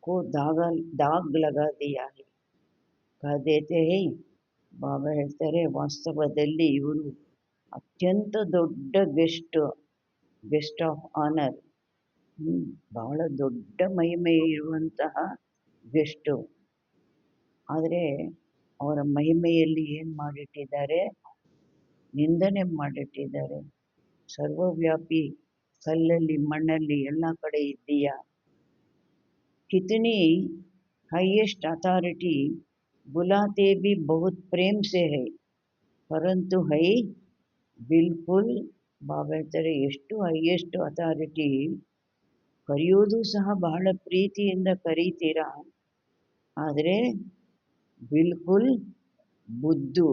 को दाग लगा दिया है. कह देते हैं, ಬಾಬಾ ಹೇಳ್ತಾರೆ, ವಾಸ್ತವದಲ್ಲಿ ಇವರು ಅತ್ಯಂತ ದೊಡ್ಡ ಗೆಸ್ಟ್ ಆಫ್ ಆನರ್, ಬಹಳ ದೊಡ್ಡ ಮಹಿಮೆ ಇರುವಂತಹ ಗೆಸ್ಟು. ಆದರೆ ಅವರ ಮಹಿಮೆಯಲ್ಲಿ ಏನು ಮಾಡಿಟ್ಟಿದ್ದಾರೆ, ನಿಂದನೆ ಮಾಡಿಟ್ಟಿದ್ದಾರೆ. ಸರ್ವವ್ಯಾಪಿ, ಕಲ್ಲಲ್ಲಿ ಮಣ್ಣಲ್ಲಿ ಎಲ್ಲ ಕಡೆ ಇದ್ದೀಯಾ. ಕಿತನಿ हाईएस्ट अथॉरिटी बुलाते भी बहुत प्रेम से है, परंतु है बिल्कुल. ಬಾಬಾ ಹೇಳ್ತಾರೆ, ಎಷ್ಟು ಹೈಯೆಸ್ಟ್ ಅಥಾರಿಟಿ ಕರೆಯೋದು ಸಹ ಬಹಳ ಪ್ರೀತಿಯಿಂದ ಕರೀತೀರಾ, ಆದರೆ ಬಿಲ್ಕುಲ್ ಬುದ್ಧು.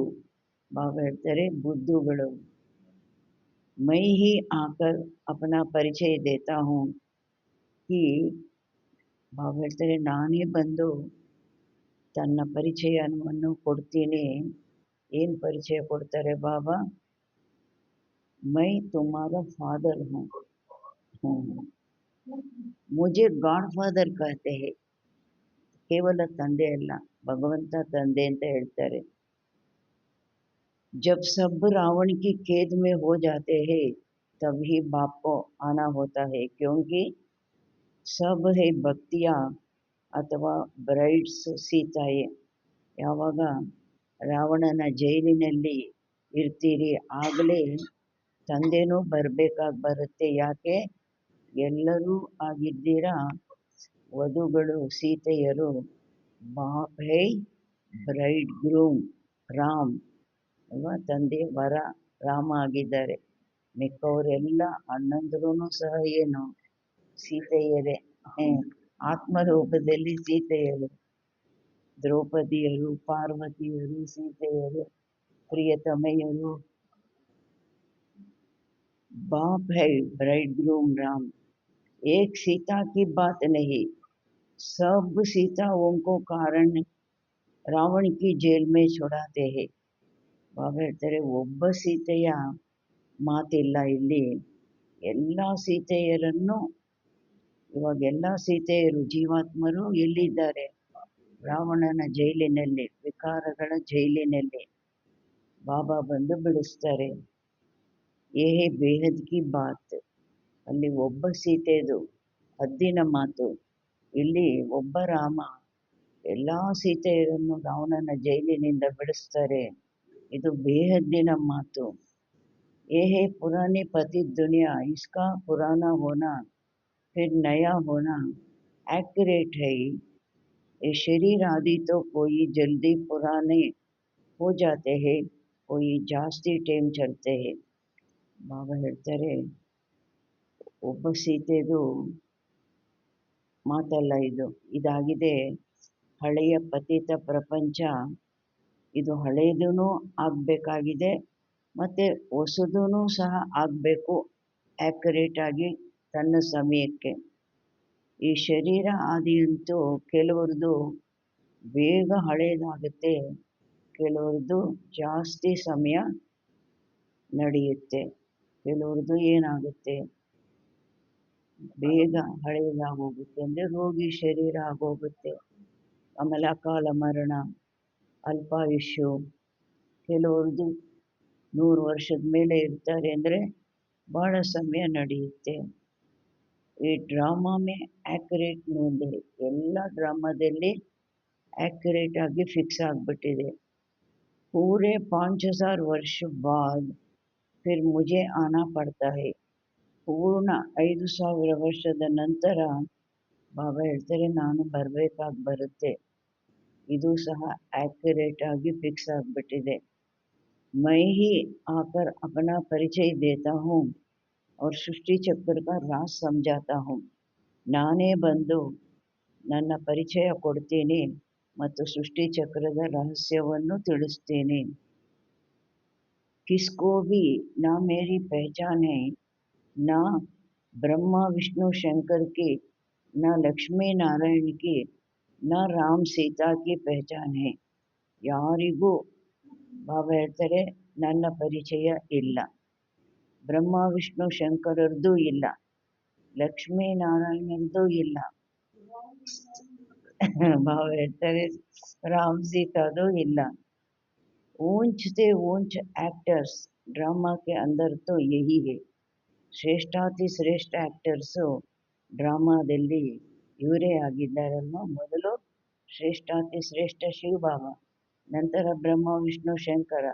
ಬಾಬಾ ಹೇಳ್ತಾರೆ, ಬುದ್ಧುಗಳು. ಮೈ ಹಿ ಆಕರ್ ಅಪನಾ ಪರಿಚಯ ದೇತಾ ಹೂँ ಕಿ, ಬಾಬಾ ಹೇಳ್ತಾರೆ, ನಾನೇ ಬಂದು ತನ್ನ ಪರಿಚಯವನ್ನು ಕೊಡ್ತೀನಿ. ಏನು ಪರಿಚಯ ಕೊಡ್ತಾರೆ ಬಾಬಾ, ಮೈ ತುಮಾರ ಫಾದರ್ ಹೂँ, ಮುझे ಗಾಡ್ ಫಾದರ್ कहते हैं. ಕೇವಲ ತಂದೆ ಅಲ್ಲ, ಭಗವಂತ ತಂದೆ ಅಂತ ಹೇಳ್ತಾರೆ. जब सब रावण की कैद में हो जाते हैं तभी बाप को आना होता है, क्योंकि सब है ಭಕ್ತಿಯಾ ಅಥವಾ ಬ್ರೈಡ್ಸ್ ಸೀತಾಯೇ. ಯಾವಾಗ ರಾವಣನ ಜೈಲಿನಲ್ಲಿ ಇರ್ತೀರಿ ಆಗಲೇ ತಂದೆನೂ ಬರಬೇಕಾಗಿ ಬರುತ್ತೆ. ಯಾಕೆ, ಎಲ್ಲರೂ ಆಗಿದ್ದೀರಾ ವಧುಗಳು, ಸೀತೆಯರು. Baap high bride groom Ram ಅಲ್ವಾ, ತಂದೆ ವರ ರಾಮ ಆಗಿದ್ದಾರೆ. ಮಿಕ್ಕವರೆಲ್ಲ ಅಣ್ಣಂದ್ರೂ ಸಹ ಏನು ಸೀತೆಯರೇ, ಆತ್ಮರೂಪದಲ್ಲಿ ಸೀತೆಯರು. ದ್ರೌಪದಿಯರು, ಪಾರ್ವತಿಯರು, ಸೀತೆಯರು, ಪ್ರಿಯತಮೆಯರು. बाप है ब्राइड ग्रूम राम, एक सीता की बात नहीं, सब सीताओं को कारण ರಾವಣ ಕಿ ಜೈಲ್ ಮೇ ಛುಡಾತೆ ಹೇ. ಬಾಬಾ ಹೇಳ್ತಾರೆ, ಒಬ್ಬ ಸೀತೆಯ ಮಾತಿಲ್ಲ ಇಲ್ಲಿ. ಎಲ್ಲ ಸೀತೆಯರನ್ನು, ಇವಾಗ ಎಲ್ಲ ಸೀತೆಯರು ಜೀವಾತ್ಮರು ಎಲ್ಲಿದ್ದಾರೆ, ರಾವಣನ ಜೈಲಿನಲ್ಲಿ, ವಿಕಾರಗಳ ಜೈಲಿನಲ್ಲಿ. ಬಾಬಾ ಬಂದು ಬಿಡಿಸ್ತಾರೆ. ಏ ಬೇಹದ್ ಕಿ ಬಾತ್, ಅಲ್ಲಿ ಒಬ್ಬ ಸೀತೆದು ಹದ್ದಿನ ಮಾತು. ಇಲ್ಲಿ ಒಬ್ಬ ರಾಮ ಎಲ್ಲ ಸೀತೆಯರನ್ನು ರಾವಣನ ಜೈಲಿನಿಂದ ಬಿಡಿಸ್ತಾರೆ. ಇದು ಬೇಹದ್ದಿನ ಮಾತು. ಏ ಪುರಾಣಿ ಪತಿ ದುನಿಯಾ, ಇಸ್ಕಾ ಪುರಾನಾ ಹೋನಾ ಫಿರ್ ನಯಾ ಹೋನಾ एक्यूरेट है. ये शरीर आदि तो कोई जल्दी पुराने हो जाते हैं, कोई ಜಾಸ್ತಿ ಟೈಮ್ ಚलते हैं. ಬಾಬಾ ಹೇಳ್ತಾರೆ, ಒಬ್ಬ ಸೀತೆದು ಮಾತಲ್ಲ ಇದು. ಇದಾಗಿದೆ ಹಳೆಯ ಪತಿತ ಪ್ರಪಂಚ. ಇದು ಹಳೆಯದೂ ಆಗಬೇಕಾಗಿದೆ ಮತ್ತು ಹೊಸದೂ ಸಹ ಆಗಬೇಕು ಆ್ಯಕ್ಯುರೇಟಾಗಿ ತನ್ನ ಸಮಯಕ್ಕೆ. ಈ ಶರೀರ ಆದಿಯಂತೂ ಕೆಲವ್ರದ್ದು ಬೇಗ ಹಳೆಯದಾಗುತ್ತೆ, ಕೆಲವ್ರದ್ದು ಜಾಸ್ತಿ ಸಮಯ ನಡೆಯುತ್ತೆ. ಕೆಲವ್ರದ್ದು ಏನಾಗುತ್ತೆ, ಬೇಗ ಹಳೆಯದಾಗೋಗುತ್ತೆ, ಅಂದರೆ ರೋಗಿ ಶರೀರ ಆಗೋಗುತ್ತೆ. ಆಮೇಲೆ ಅಕಾಲ ಮರಣ, ಅಲ್ಪಾಯುಷ್ಯು. ಕೆಲವ್ರದ್ದು 100 ವರ್ಷದ ಮೇಲೆ ಇರ್ತಾರೆ, ಅಂದರೆ ಭಾಳ ಸಮಯ ನಡೆಯುತ್ತೆ. ಈ ಡ್ರಾಮಾ ಮೇ ಆ್ಯಕ್ಯುರೇಟ್ ನೋಡಿದೆ, ಎಲ್ಲ ಡ್ರಾಮಾದಲ್ಲಿ ಆ್ಯಕ್ಯುರೇಟ್ ಆಗಿ ಫಿಕ್ಸ್ ಆಗಿಬಿಟ್ಟಿದೆ. ಪೂರೆ 5000 ವರ್ಷ ಬಾದ್ ಫಿರ್ ಮುझे ಆನಾ ಪಡ್ತಾ ಹೈ. ಪೂರ್ಣ 5000 ವರ್ಷದ ನಂತರ ಬಾಬಾ ಹೇಳ್ತಾರೆ ನಾನು ಬರಬೇಕಾಗಿ ಬರುತ್ತೆ, ಇದು ಸಹ ಆಕ್ಯುರೇಟ್ ಆಗಿ ಫಿಕ್ಸ್ ಆಗಿಬಿಟ್ಟಿದೆ. मैं ही आकर अपना परिचय देता हूँ और सृष्टि चक्र का राज समझाता हूँ. ನಾನೇ ಬಂದು ನನ್ನ ಪರಿಚಯ ಕೊಡ್ತೀನಿ ಮತ್ತು ಸೃಷ್ಟಿ ಚಕ್ರದ ರಹಸ್ಯವನ್ನು ತಿಳಿಸ್ತೀನಿ. किसको भी ना मेरी पहचान है, ना ब्रह्मा विष्णु शंकर की, ना लक्ष्मी नारायण की, ना राम सीता की पहचान है. ಯಾರಿಗೂ ಬಾಬಾ ಹೇಳ್ತಾರೆ ನನ್ನ ಪರಿಚಯ ಇಲ್ಲ, ಬ್ರಹ್ಮ ವಿಷ್ಣು ಶಂಕರರದ್ದು ಇಲ್ಲ, ಲಕ್ಷ್ಮೀ ನಾರಾಯಣರದ್ದು ಇಲ್ಲ. ಬಾಬಾ ಹೇಳ್ತಾರೆ ರಾಮ್ ಸೀತಾದು ಇಲ್ಲ. ऊंच से ऊंच एक्टर्स ड्रामा के अंदर तो यही है. ಶ್ರೇಷ್ಠಾತಿ ಶ್ರೇಷ್ಠ ಆ್ಯಕ್ಟರ್ಸು ಡ್ರಾಮಾದಲ್ಲಿ ಇವರೇ ಆಗಿದ್ದಾರಲ್ವ. ಮೊದಲು ಶ್ರೇಷ್ಠಾತಿ ಶ್ರೇಷ್ಠ ಶಿವಬಾಬಾ, ನಂತರ ಬ್ರಹ್ಮ ವಿಷ್ಣು ಶಂಕರ,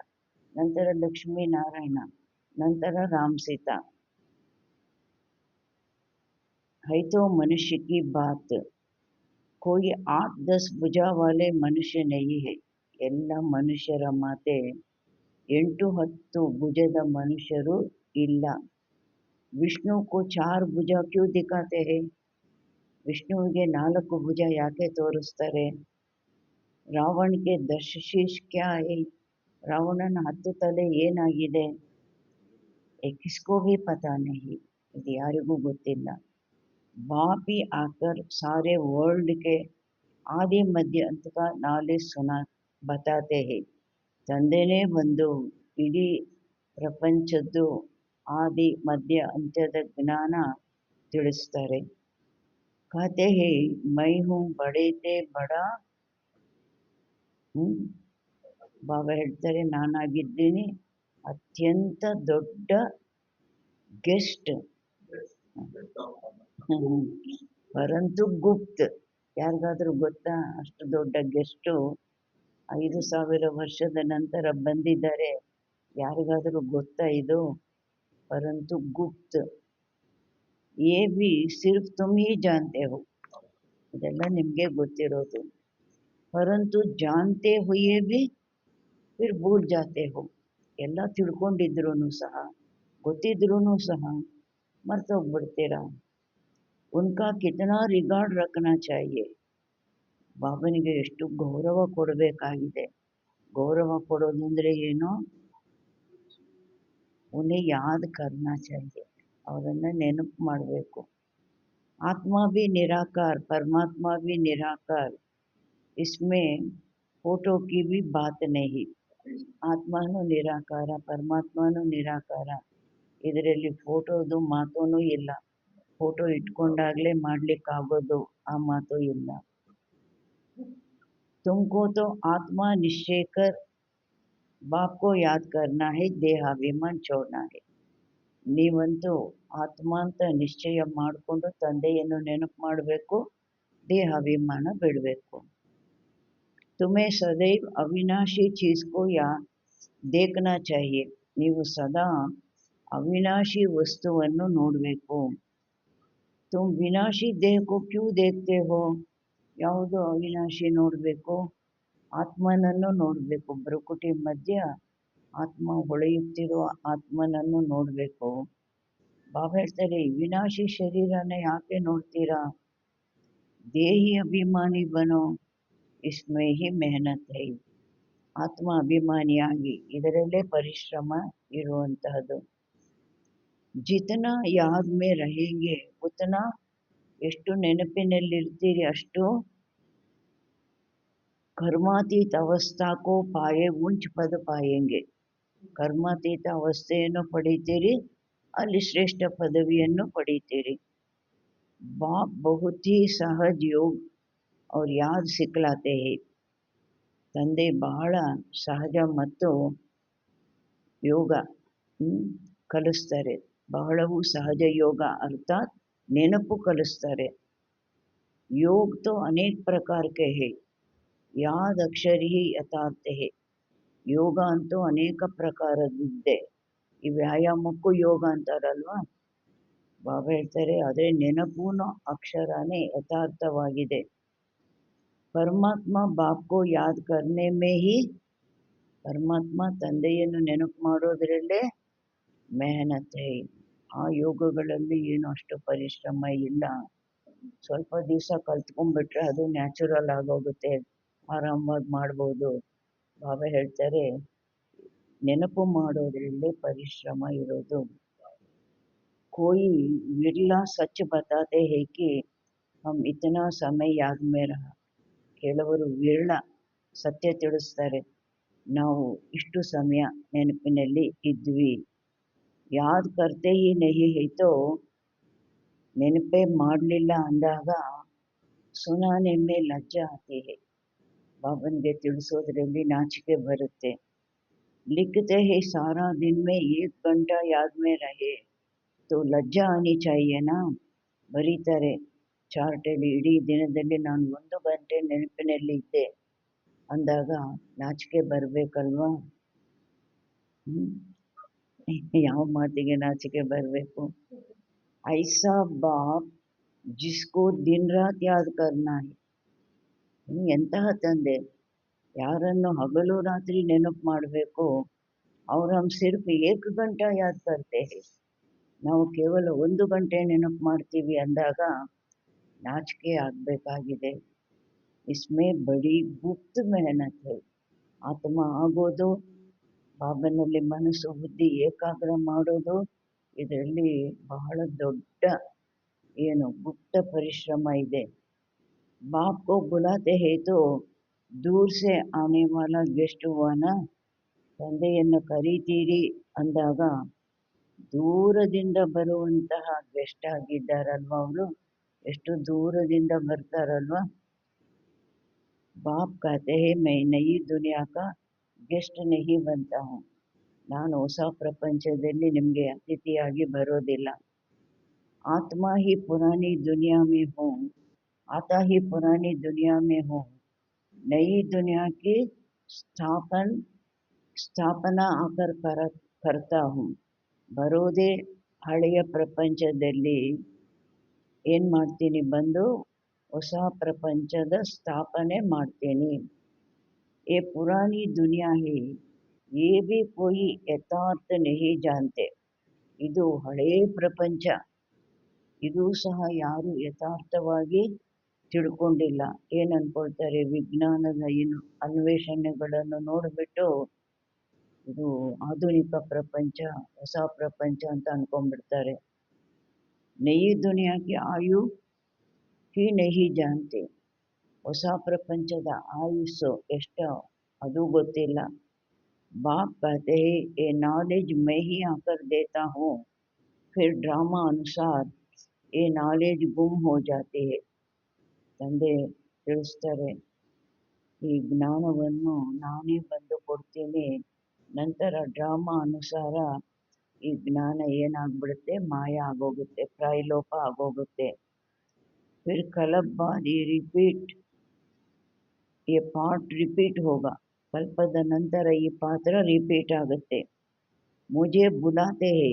ನಂತರ ಲಕ್ಷ್ಮೀ ನಾರಾಯಣ, ನಂತರ ರಾಮ್ सीता. है तो मनुष्य की बात, कोई 8-10 भुजा वाले मनुष्य नहीं है. ಎಲ್ಲ ಮನುಷ್ಯರ ಮಾತೆ 8-10 ಭುಜದ ಮನುಷ್ಯರು ಇಲ್ಲ. ವಿಷ್ಣು को 4 भुजा क्यों दिखाते हैं? ವಿಷ್ಣುವಿಗೆ 4 ಭುಜ ಯಾಕೆ ತೋರಿಸ್ತಾರೆ? ರಾವಣಕ್ಕೆ 10 शीश क्या है? ರಾವಣನ 10 ತಲೆ ಏನಾಗಿದೆ? किसको भी पता नहीं, ಇದು ಯಾರಿಗೂ ಗೊತ್ತಿಲ್ಲ. बाप ही आकर सारे वर्ल्ड के आदि मध्य अंत का नॉलेज सुना बताते हैं. ತಂದೆನೇ ಬಂದು ಇಡೀ ಪ್ರಪಂಚದ್ದು ಆದಿ ಮಧ್ಯ ಅಂತ್ಯದ ಜ್ಞಾನ ತಿಳಿಸ್ತಾರೆ. कहते हैं मैं हूँ बड़े से बड़ा. ಬಾಬಾ ಹೇಳ್ತಾರೆ ನಾನಾಗಿದ್ದೀನಿ ಅತ್ಯಂತ ದೊಡ್ಡ ಗೆಸ್ಟ್, ಪರಂತು ಗುಪ್ತ್. ಯಾರಿಗಾದ್ರೂ ಗೊತ್ತಾ ಅಷ್ಟು ದೊಡ್ಡ ಗೆಸ್ಟು 5000 ವರ್ಷದ ನಂತರ ಬಂದಿದ್ದಾರೆ? ಯಾರಿಗಾದರೂ ಗೊತ್ತಾ ಇದು? ಪರಂತು ಗುಪ್ತ್. ये भी सिर्फ तुम ही जानते हो, ಇದೆಲ್ಲ ನಿಮಗೆ ಗೊತ್ತಿರೋದು. ಪರಂತು ಜಾನ್ತೆ ಹುಯೇ भी फिर भूल जाते हो, ಎಲ್ಲ ತಿಳ್ಕೊಂಡಿದ್ರು ಸಹ, ಗೊತ್ತಿದ್ರೂ ಸಹ ಮರ್ತೋಗ್ಬಿಡ್ತೀರಾ. ಉನ್ಕಾ ಕಿತನಾ ರಿಗಾರ್ಡ್ ರಖನಾ ಚಾಹಿಯೆ, ಬಾಬನಿಗೆ ಎಷ್ಟು ಗೌರವ ಕೊಡಬೇಕಾಗಿದೆ. ಗೌರವ ಕೊಡೋದು ಅಂದರೆ ಏನು? ಉನ್ಹೇ ಯಾದ್ ಕರ್ನಾ ಚಾಹಿಯೆ, ಅವರನ್ನು ನೆನಪು ಮಾಡಬೇಕು. ಆತ್ಮ भी निराकार, परमात्मा भी निराकार, इसमें फोटो की भी बात नहीं. ಆತ್ಮನೂ ನಿರಾಕಾರ, ಪರಮಾತ್ಮನೂ ನಿರಾಕಾರ, ಇದರಲ್ಲಿ ಫೋಟೋದು ಮಾತೂ ಇಲ್ಲ. ಫೋಟೋ ಇಟ್ಕೊಂಡಾಗಲೇ ಮಾಡಲಿಕ್ಕಾಗೋದು, ಆ ಮಾತು ಇಲ್ಲ. तुमको तो आत्मा निश्चय कर बाप को याद करना है, ದೇಹಾಭಿಮಾನ छोड़ना है. ನೀವಂತೂ ಆತ್ಮ ಅಂತ ನಿಶ್ಚಯ ಮಾಡಿಕೊಂಡು ತಂದೆಯನ್ನು ನೆನಪು ಮಾಡಬೇಕು, ದೇಹಾಭಿಮಾನ ಬಿಡಬೇಕು. तुम्हें सदैव अविनाशी चीज़ को याद देखना चाहिए, ನೀವು ಸದಾ ಅವಿನಾಶಿ ವಸ್ತುವನ್ನು ನೋಡಬೇಕು. तुम विनाशी देह को क्यों देखते हो? ಯಾವುದು ಅವಿನಾಶಿ ನೋಡಬೇಕು? ಆತ್ಮನನ್ನು ನೋಡಬೇಕು. ಭ್ರುಕುಟಿ ಮಧ್ಯ ಆತ್ಮ ಹೊಳೆಯುತ್ತಿರುವ ಆತ್ಮನನ್ನು ನೋಡಬೇಕು. ಬಾಬಾ ಹೇಳ್ತಾರೆ ವಿನಾಶಿ ಶರೀರನ ಯಾಕೆ ನೋಡ್ತೀರಾ? ದೇಹಿ ಅಭಿಮಾನಿ ಬನೋ, ಇಸ್ಮೇ ಹಿ ಮೆಹನತ್ ಹೈ. ಆತ್ಮ ಅಭಿಮಾನಿಯಾಗಿ ಇದರಲ್ಲೇ ಪರಿಶ್ರಮ ಇರುವಂತಹದ್ದು. ಜಿತನಾ ಯಾದ್ ಮೇ रहेंगे ಉತನಾ, ಎಷ್ಟು ನೆನಪಿನಲ್ಲಿರ್ತೀರಿ ಅಷ್ಟು ಕರ್ಮಾತೀತ ಅವಸ್ಥಾಕೋ ಪಾಯೆ ಉಂಚ ಪದ ಪಾಯೆಂಗೆ. ಕರ್ಮಾತೀತ ಅವಸ್ಥೆಯನ್ನು ಪಡೀತೀರಿ, ಅಲ್ಲಿ ಶ್ರೇಷ್ಠ ಪದವಿಯನ್ನು ಪಡೀತೀರಿ. ಬಾಪ್ ಬಹುತ್ ಹಿ ಸಹಜ ಯೋಗ ಅವ್ರ ಯಾದ್ ಸಿಕ್ಲಾತೆ ಹೇ, ತಂದೆ ಬಹಳ ಸಹಜ ಮತ್ತು ಯೋಗ ಕಲಿಸ್ತಾರೆ. ಬಹಳವೂ ಸಹಜ ಯೋಗ ಅರ್ಥಾತ್ ನೆನಪು ಕಲಿಸ್ತಾರೆ. योग तो अनेक प्रकार के है, याद अक्षर ही यथार्थ है. ಯೋಗ ಅಂತೂ ಅನೇಕ ಪ್ರಕಾರದ್ದಿದೆ. ಈ ವ್ಯಾಯಾಮಕ್ಕೂ ಯೋಗ ಅಂತಾರಲ್ವಾ, ಬಾಬಾ ಹೇಳ್ತಾರೆ, ಅದೇ ನೆನಪೂನು ಅಕ್ಷರನೇ ಯಥಾರ್ಥವಾಗಿದೆ. ಪರಮಾತ್ಮ ಬಾಪ್ ಕೋ ಯಾದ್ ಕರ್ನೆ ಮೇ ಹಿ, ಪರಮಾತ್ಮ ತಂದೆಯನ್ನು ನೆನಪು ಮಾಡೋದ್ರಲ್ಲೇ ಮೆಹನತ್ ಹೈ. ಆ ಯೋಗಗಳಲ್ಲಿ ಏನು ಅಷ್ಟು ಪರಿಶ್ರಮ ಇಲ್ಲ. ಸ್ವಲ್ಪ ದಿವಸ ಕಲ್ತ್ಕೊಂಡ್ಬಿಟ್ರೆ ಅದು ನ್ಯಾಚುರಲ್ ಆಗೋಗುತ್ತೆ, ಆರಾಮವಾಗಿ ಮಾಡ್ಬೋದು. ಬಾಬಾ ಹೇಳ್ತಾರೆ, ನೆನಪು ಮಾಡೋದ್ರಲ್ಲೇ ಪರಿಶ್ರಮ ಇರೋದು. कोई विरला सच बताते हैं कि हम इतना समय याद में रहा. ಕೆಲವರು ವಿರಳ ಸತ್ಯ ತಿಳಿಸ್ತಾರೆ, ನಾವು ಇಷ್ಟು ಸಮಯ ನೆನಪಿನಲ್ಲಿ ಇದ್ವಿ. ಯಾದ್ ಕರ್ತೆ ಹಿ ನಹಿ ಹೈ ತೋ, ನೆನಪೇ ಮಾಡಲಿಲ್ಲ ಅಂದಾಗ ಸುನಾನೆ ಮೇ ಲಜ್ಜಾ ಆತಿ ಹೈ, ಬಾಬನ್ಗೆ ತಿಳಿಸೋದ್ರಲ್ಲಿ ನಾಚಿಕೆ ಬರುತ್ತೆ. ಲಿಖತೆ ಹೈ ಸಾರಾ ದಿನ್ ಮೇ 1 ಗಂಟಾ ಯಾದ್ ಮೇ ರಹೆ तो ಲಜ್ಜಾ ಆನಿ ಚಾಹಿಯೇನಾ. ಬರೀತಾರೆ ಚಾರ್ಟಲ್ಲಿ, ಇಡೀ ದಿನದಲ್ಲಿ ನಾನು 1 ಗಂಟೆ ನೆನಪಿನಲ್ಲಿ ಇದ್ದೆ ಅಂದಾಗ ನಾಚಿಕೆ ಬರಬೇಕಲ್ವಾ? ಯಾವ ಮಾತಿಗೆ ನಾಚಿಕೆ ಬರಬೇಕು? ಐಸಾ ಬಾಪ್ ಜಿಸ್ಕೋ ದಿನ್ ರಾತ್ ಯಾದ್ ಕರ್ನಾ ಹೈ. ಎಂತಹ ತಂದೆ, ಯಾರನ್ನು ಹಗಲು ರಾತ್ರಿ ನೆನಪು ಮಾಡಬೇಕು, ಅವ್ರು ಹಮ್ ಸಿರ್ಫ್ 1 ಗಂಟಾ ಯಾದ್ ಕರ್ತೆ ಹೈ, ನಾವು ಕೇವಲ 1 ಗಂಟೆ ನೆನಪು ಮಾಡ್ತೀವಿ ಅಂದಾಗ ನಾಚಿಕೆ ಆಗಬೇಕಾಗಿದೆ. ಇಸ್ಮೇ ಬಡಿ ಗುಪ್ತ ಮೆಹನತ್ ಹೈ. ಆತ್ಮ ಆಗೋದು, ಬಾಬನಲ್ಲಿ ಮನಸ್ಸು ಬುದ್ಧಿ ಏಕಾಗ್ರ ಮಾಡೋದು, ಇದರಲ್ಲಿ ಬಹಳ ದೊಡ್ಡ ಗುಪ್ತ ಪರಿಶ್ರಮ ಇದೆ. ಬಾಪ್ ಕೋ ಬುಲಾತೆ ಹೈ ತೋ ದೂರ್ ಸೆ ಆನೆ ವಾಲಾ ಗೆಸ್ಟ್ ಹುವಾನ. ತಂದೆಯನ್ನು ಕರೀತೀರಿ ಅಂದಾಗ ದೂರದಿಂದ ಬರುವಂತಹ ಗೆಸ್ಟ್ ಆಗಿದ್ದಾರಲ್ವ, ಅವರು ಎಷ್ಟು ದೂರದಿಂದ ಬರ್ತಾರಲ್ವ. ಬಾಪ್ ಕಹತೆ ಹೈ ಮೈ ನಯಿ ದುನಿಯಾ ಕಾ ಗೆಸ್ಟ್ ನಹಿ ಬಂತಾ ಹೂಂ. ನಾನು ಹೊಸ ಪ್ರಪಂಚದಲ್ಲಿ ನಿಮಗೆ ಅತಿಥಿಯಾಗಿ ಬರೋದಿಲ್ಲ. ಆತ್ಮ ಹಿ ಪುರಾನಿ ದುನಿಯಾ ಮೇ ಹೂಂ, ಆತಾ ಹಿ ಪುರಾನಿ ದುನಿಯಾ ಮೇ ಹೂಂ, ನಯಿ ದುನಿಯಾ ಕಿ ಸ್ಥಾಪನಾ ಆಕರ್ ಕರ್ತಾ ಹೂಂ. ಬರೋದೇ ಹಳೆಯ ಪ್ರಪಂಚದಲ್ಲಿ ಏನು ಮಾಡ್ತೀನಿ, ಬಂದು ಹೊಸ ಪ್ರಪಂಚದ ಸ್ಥಾಪನೆ ಮಾಡ್ತೀನಿ. ये पुरानी दुनिया है, ये भी कोई यथार्थ नहीं जानते. ಇದು ಹಳೆಯ ಪ್ರಪಂಚ, ಇದು ಸಹ ಯಾರು ಯಥಾರ್ಥವಾಗಿ ತಿಳ್ಕೊಂಡಿಲ್ಲ. ಏನು ಅನ್ಕೊಳ್ತಾರೆ, ವಿಜ್ಞಾನದ ಅನ್ವೇಷಣೆಗಳನ್ನು ನೋಡಿಬಿಟ್ಟು ಇದು ಆಧುನಿಕ ಪ್ರಪಂಚ, ಹೊಸ ಪ್ರಪಂಚ ಅಂತ ಅನ್ಕೊಂಡ್ಬಿಡ್ತಾರೆ. ನಯಿ ದುನಿಯಾಕ್ಕೆ ಆಯು ಹಿ ನಹಿ ಜಾನ್ತೆ. ಹೊಸ ಪ್ರಪಂಚದ ಆಯುಸ್ಸು ಎಷ್ಟು ಅದು ಗೊತ್ತಿಲ್ಲ. ಬಾಪ್ ಕಹತೆ ಹೈ ಯೇ ನಾಲೆಜ್ ಮೈ ಹಿ ಆಕರ್ ದೇತಾ ಹೂಂ, ಫಿರ್ ಡ್ರಾಮಾ ಅನುಸಾರ ಯೇ ನಾಲೆಜ್ ಗುಮ್ ಹೋ ಜಾತಿ ಹೈ. ತಂದೆ ತಿಳಿಸ್ತಾರೆ, ಈ ಜ್ಞಾನವನ್ನು ನಾನೇ ಬಂದು ಕೊಡ್ತೀನಿ, ನಂತರ ಡ್ರಾಮಾ ಅನುಸಾರ ಈ ಜ್ಞಾನ ಏನಾಗ್ಬಿಡುತ್ತೆ, ಮಾಯ ಆಗೋಗುತ್ತೆ, ಪ್ರಾಯಲೋಪ ಆಗೋಗುತ್ತೆ. ಫಿರ್ ಕಲಬ್ ಬಾದ್ ಈ ರಿಪೀಟ್, ಈ ಪಾರ್ಟ್ ರಿಪೀಟ್ ಹೋಗ, ಕಲ್ಪದ ನಂತರ ಈ ಪಾತ್ರ ರಿಪೀಟ್ ಆಗುತ್ತೆ. ಮುಜೆ ಬುಲಾತೆ ಹೈ,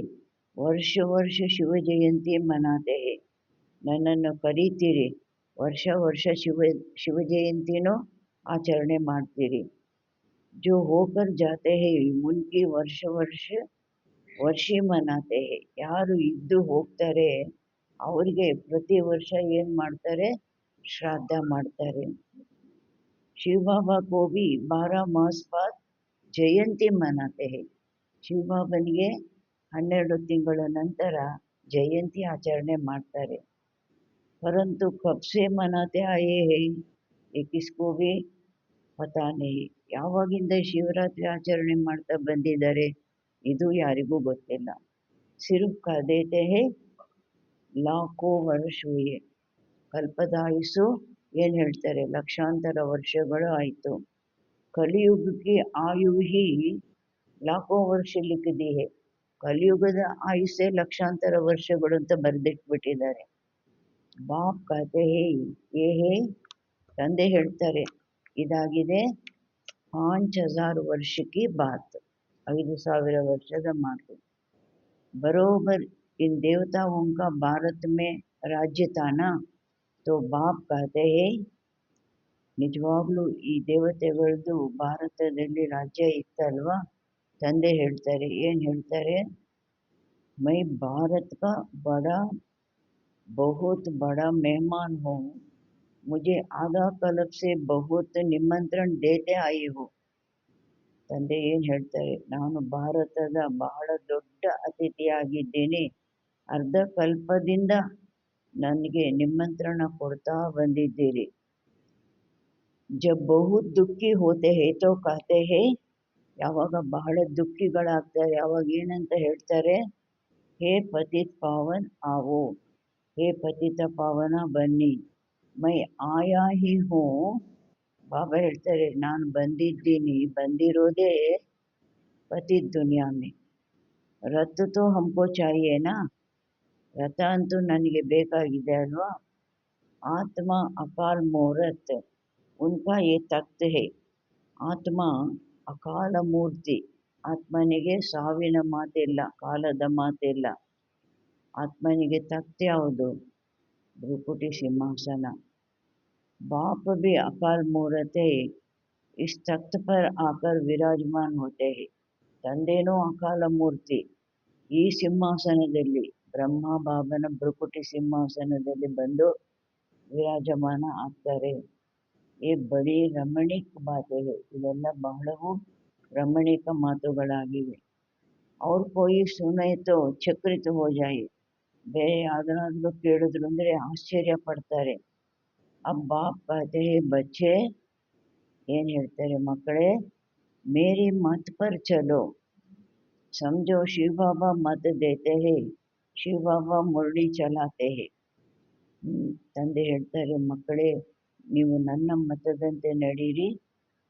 ವರ್ಷ ವರ್ಷ ಶಿವ ಜಯಂತಿ ಮನಾತೆ ಹೈ. ನನ್ನನ್ನು ಕರೀತೀರಿ, ವರ್ಷ ವರ್ಷ ಶಿವ ಜಯಂತಿನೂ ಆಚರಣೆ ಮಾಡ್ತೀರಿ. ಜೋ ಹೋಕರ್ ಜಾತೆ ಹೈ ಉನ್ಕಿ ವರ್ಷ ವರ್ಷ ವರ್ಷಿ ಮನಾತೆ ಹೈ. ಯಾರು ಇದ್ದು ಹೋಗ್ತಾರೆ ಅವರಿಗೆ ಪ್ರತಿ ವರ್ಷ ಏನು ಮಾಡ್ತಾರೆ, ಶ್ರಾದ್ದ ಮಾಡ್ತಾರೆ. ಶಿವ ಬಾಬಾ ಕೋ ಭಿ 12 ಮಾಸ ಬಾದ್ ಜಯಂತಿ ಮನಾತೆ ಹೈ. ಶಿವ ಬಾಬನಿಗೆ 12 ತಿಂಗಳ ನಂತರ ಜಯಂತಿ ಆಚರಣೆ ಮಾಡ್ತಾರೆ. ಪರಂತು ಕಬ್ಸೆ ಮನಾತೆ ಆಯೇ ಹೈ ಯೇ ಕಿಸ್ಕೋ ಭಿ ಪತಾ ನಹಿ. ಯಾವಾಗಿಂದ ಶಿವರಾತ್ರಿ ಆಚರಣೆ ಮಾಡ್ತಾ ಬಂದಿದ್ದಾರೆ ಇದು ಯಾರಿಗೂ ಗೊತ್ತಿಲ್ಲ. ಸಿರ್ಫ್ ಕಹ ದೇತೆ ಹೈ ಲಾಖೋ ವರ್ಷ ಹುಯೆ. ಕಲ್ಪದ ಆಯುಸ್ಸು ಏನು ಹೇಳ್ತಾರೆ, ಲಕ್ಷಾಂತರ ವರ್ಷಗಳು ಆಯಿತು. ಕಲಿಯುಗ ಕಿ ಆಯು ಹಿ ಲಾಖೋ ವರ್ಷ ಲಿಖ ದಿ ಹೈ. ಕಲಿಯುಗದ ಆಯುಸ್ಸೇ ಲಕ್ಷಾಂತರ ವರ್ಷಗಳು ಅಂತ ಬರೆದಿಟ್ಬಿಟ್ಟಿದ್ದಾರೆ. ಬಾಪ್ ಕಹತೆ ಹೈ ಯೇ ಹೈ, ತಂದೆ ಹೇಳ್ತಾರೆ, ಇದಾಗಿದೆ 5000 ವರ್ಷ ಕಿ ಬಾತ್, 5000 ವರ್ಷದ ಮಾತು. ಬರೋಬರ್ इन देवताओं का भारत में राज्य था ना, तो बाप कहते हैं ನಿಜವಾಗ್ಲೂ ಈ ದೇವತೆಗಳದ್ದು ಭಾರತದಲ್ಲಿ ರಾಜ್ಯ ಇತ್ತಲ್ವಾ? ತಂದೆ ಹೇಳ್ತಾರೆ, ಏನು ಹೇಳ್ತಾರೆ? मैं भारत का बड़ा बहुत बड़ा मेहमान हूँ, मुझे आधा कल्प से बहुत निमंत्रण देते आई हूँ. ತಂದೆ ಏನು ಹೇಳ್ತಾರೆ? ನಾನು ಭಾರತದ ಬಹಳ ದೊಡ್ಡ ಅತಿಥಿಯಾಗಿದ್ದೇನೆ, ಅರ್ಧ ಕಲ್ಪದಿಂದ ನನಗೆ ನಿಮಂತ್ರಣ ಕೊಡ್ತಾ ಬಂದಿದ್ದೀರಿ. जब बहुत दुखी होते हैं तो कहते हैं, ಯಾವಾಗ ಬಹಳ ದುಃಖಿಗಳಾಗ್ತಾರೆ ಯಾವಾಗ ಏನಂತ ಹೇಳ್ತಾರೆ? ಹೇ ಪತಿತ್ ಪಾವನ್ ಆವೋ, ಹೇ ಪತಿತ ಪಾವನ ಬನ್ನಿ. ಮೈ ಆಯಾ ಹಿ ಹೂ, ಬಾಬಾ ಹೇಳ್ತಾರೆ ನಾನು ಬಂದಿರೋದೇ ಪತಿತ್ ದುನಿಯಾ ಮೇ. ರಥ ತೋ ಹಮ್ಕೋ ಚಾಹಿಯೇನಾ, ರಥ ಅಂತೂ ನನಗೆ ಬೇಕಾಗಿದೆ ಅಲ್ವಾ? ಆತ್ಮ ಅಕಾಲ್ ಮೂರತ್, ಉನ್ಕಾ ಯೇ ತಖ್ತ್ ಹೇ. ಆತ್ಮ ಅಕಾಲ ಮೂರ್ತಿ, ಆತ್ಮನಿಗೆ ಸಾವಿನ ಮಾತಿಲ್ಲ, ಕಾಲದ ಮಾತಿಲ್ಲ. ಆತ್ಮನಿಗೆ ತಖ್ತ್ ಯಾವುದು? ಭ್ರುಕುಟಿ ಸಿಂಹಾಸನ. बाप भी अकाल मूर्त है, इस तख्त पर आकर विराजमान होते हैं. ತಂದೆನೂ ಅಕಾಲ ಮೂರ್ತಿ, ಈ ಸಿಂಹಾಸನದಲ್ಲಿ ಬ್ರಹ್ಮ ಬಾಬನ ಭ್ರುಕುಟಿ ಸಿಂಹಾಸನದಲ್ಲಿ ಬಂದು ವಿರಾಜಮಾನ ಆಗ್ತಾರೆ. ये बड़ी रमणीक बातें है, ಇದೆಲ್ಲ ಬಹಳವು ರಮಣೀಕ ಮಾತುಗಳಾಗಿವೆ. और कोई सुने तो चकित हो जाए, ಬೇರೆ ಯಾವ್ದನ್ನಾದ್ರೂ ಕೇಳಿದ್ರು ಅಂದರೆ ಆಶ್ಚರ್ಯ ಪಡ್ತಾರೆ. अब बाप कहते हैं बच्चे, ಏನು ಹೇಳ್ತಾರೆ ಮಕ್ಕಳೇ? मेरी मत पर चलो, समझो शिव बाबा मत देते हैं, शिव बाबा मुरಳಿ ಚಲಾತೆ हैं. ತಂದೆ ಹೇಳ್ತಾರೆ ಮಕ್ಕಳೇ, ನೀವು ನನ್ನ ಮತದಂತೆ ನಡೀರಿ,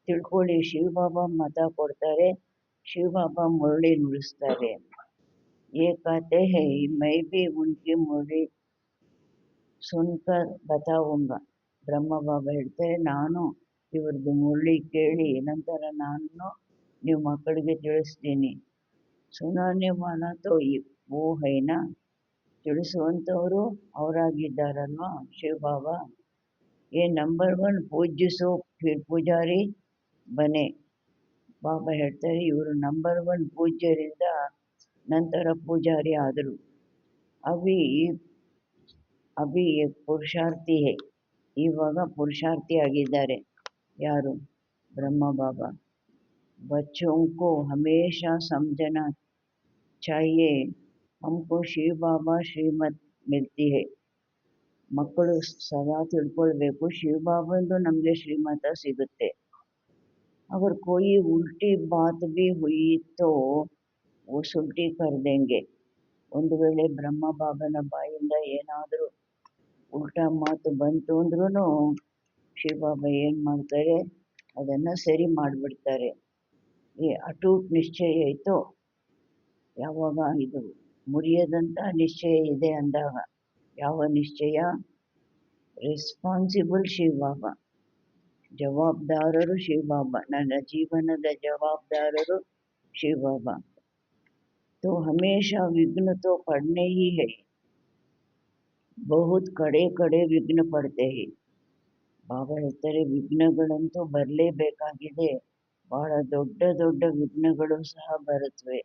ತಿಳ್ಕೊಳ್ಳಿ ಶಿವ ಬಾಬಾ ಮತ ಕೊಡ್ತಾರೆ, ಶಿವ ಬಾಬಾ ಮುರಳಿ ನುಡಿಸ್ತಾರೆ. ये कहते हैं मैं भी उनकी मुरली सुनकर बताऊंगा. ಬ್ರಹ್ಮ ಬಾಬಾ ಹೇಳ್ತಾರೆ ನಾನು ಇವ್ರದ್ದು ಮುರಳಿ ಕೇಳಿ ನಂತರ ನಾನು ನೀವು ಮಕ್ಕಳಿಗೆ ತಿಳಿಸ್ತೀನಿ. ಸುನಾನೆ ವಾಲಾ ತೋ ವೋ ಹೈನಾ, ತಿಳಿಸುವಂಥವರು ಅವರಾಗಿದ್ದಾರಲ್ವಾ ಶಿವ ಬಾಬಾ. ये नंबर 1 पूज्य सो फिर पुजारी बने. ಬಾಬಾ ಹೇಳ್ತಾರೆ ಇವರು ನಂಬರ್ 1 ಪೂಜ್ಯರಿಂದ ನಂತರ ಪೂಜಾರಿ ಆದರು. ಅಭಿ ಅಭಿ ಪುರುಷಾರ್ಥಿ ಹೇ, ಇವಾಗ ಪುರುಷಾರ್ಥಿ ಆಗಿದ್ದಾರೆ. ಯಾರು? ಬ್ರಹ್ಮ ಬಾಬಾ. बच्चों को हमेशा समझना चाहिए, हमको शिव बाबा श्रीमत मिलती है. ಮಕ್ಕಳು ಸದಾ ತಿಳ್ಕೊಳ್ಬೇಕು, ಶಿವ ಬಾಬಂದು ನಮಗೆ ಶ್ರೀಮತ ಸಿಗುತ್ತೆ. अगर कोई उल्टी बात भी हुई तो वो सुल्टी कर देंगे. ಒಂದು ವೇಳೆ ಬ್ರಹ್ಮ ಬಾಬನ ಬಾಯಿಂದ ಏನಾದರೂ ಉಲ್ಟಾ ಮಾತು ಬಂತು ಅಂದ್ರೂ ಶಿವ ಬಾಬಾ ಏನು ಮಾಡ್ತಾರೆ? ಅದನ್ನು ಸರಿ ಮಾಡಿಬಿಡ್ತಾರೆ. ಈ ಅಟೂಟ್ ನಿಶ್ಚಯ ಇತ್ತು, ಯಾವಾಗ ಇದು ಮುರಿಯದಂಥ ನಿಶ್ಚಯ ಇದೆ ಅಂದಾಗ. ಯಾವ ನಿಶ್ಚಯ? ರೆಸ್ಪಾನ್ಸಿಬಲ್ ಶಿವ ಬಾಬಾ, ಜವಾಬ್ದಾರರು ಶಿವ ಬಾಬಾ, ನನ್ನ ಜೀವನದ ಜವಾಬ್ದಾರರು ಶಿವ ಬಾಬಾ. तो हमेशा विघ्न तो पड़ने ही है, बहुत ಕಡೆ ಕಡೆ ವಿಘ್ನ ಪಡ್ತೆ ಹೇ. ಬಾಬಾ ಹೇಳ್ತಾರೆ ವಿಘ್ನಗಳಂತೂ ಬರಲೇಬೇಕಾಗಿದೆ, ಬಹಳ ದೊಡ್ಡ ದೊಡ್ಡ ವಿಘ್ನಗಳು ಸಹ ಬರುತ್ತವೆ.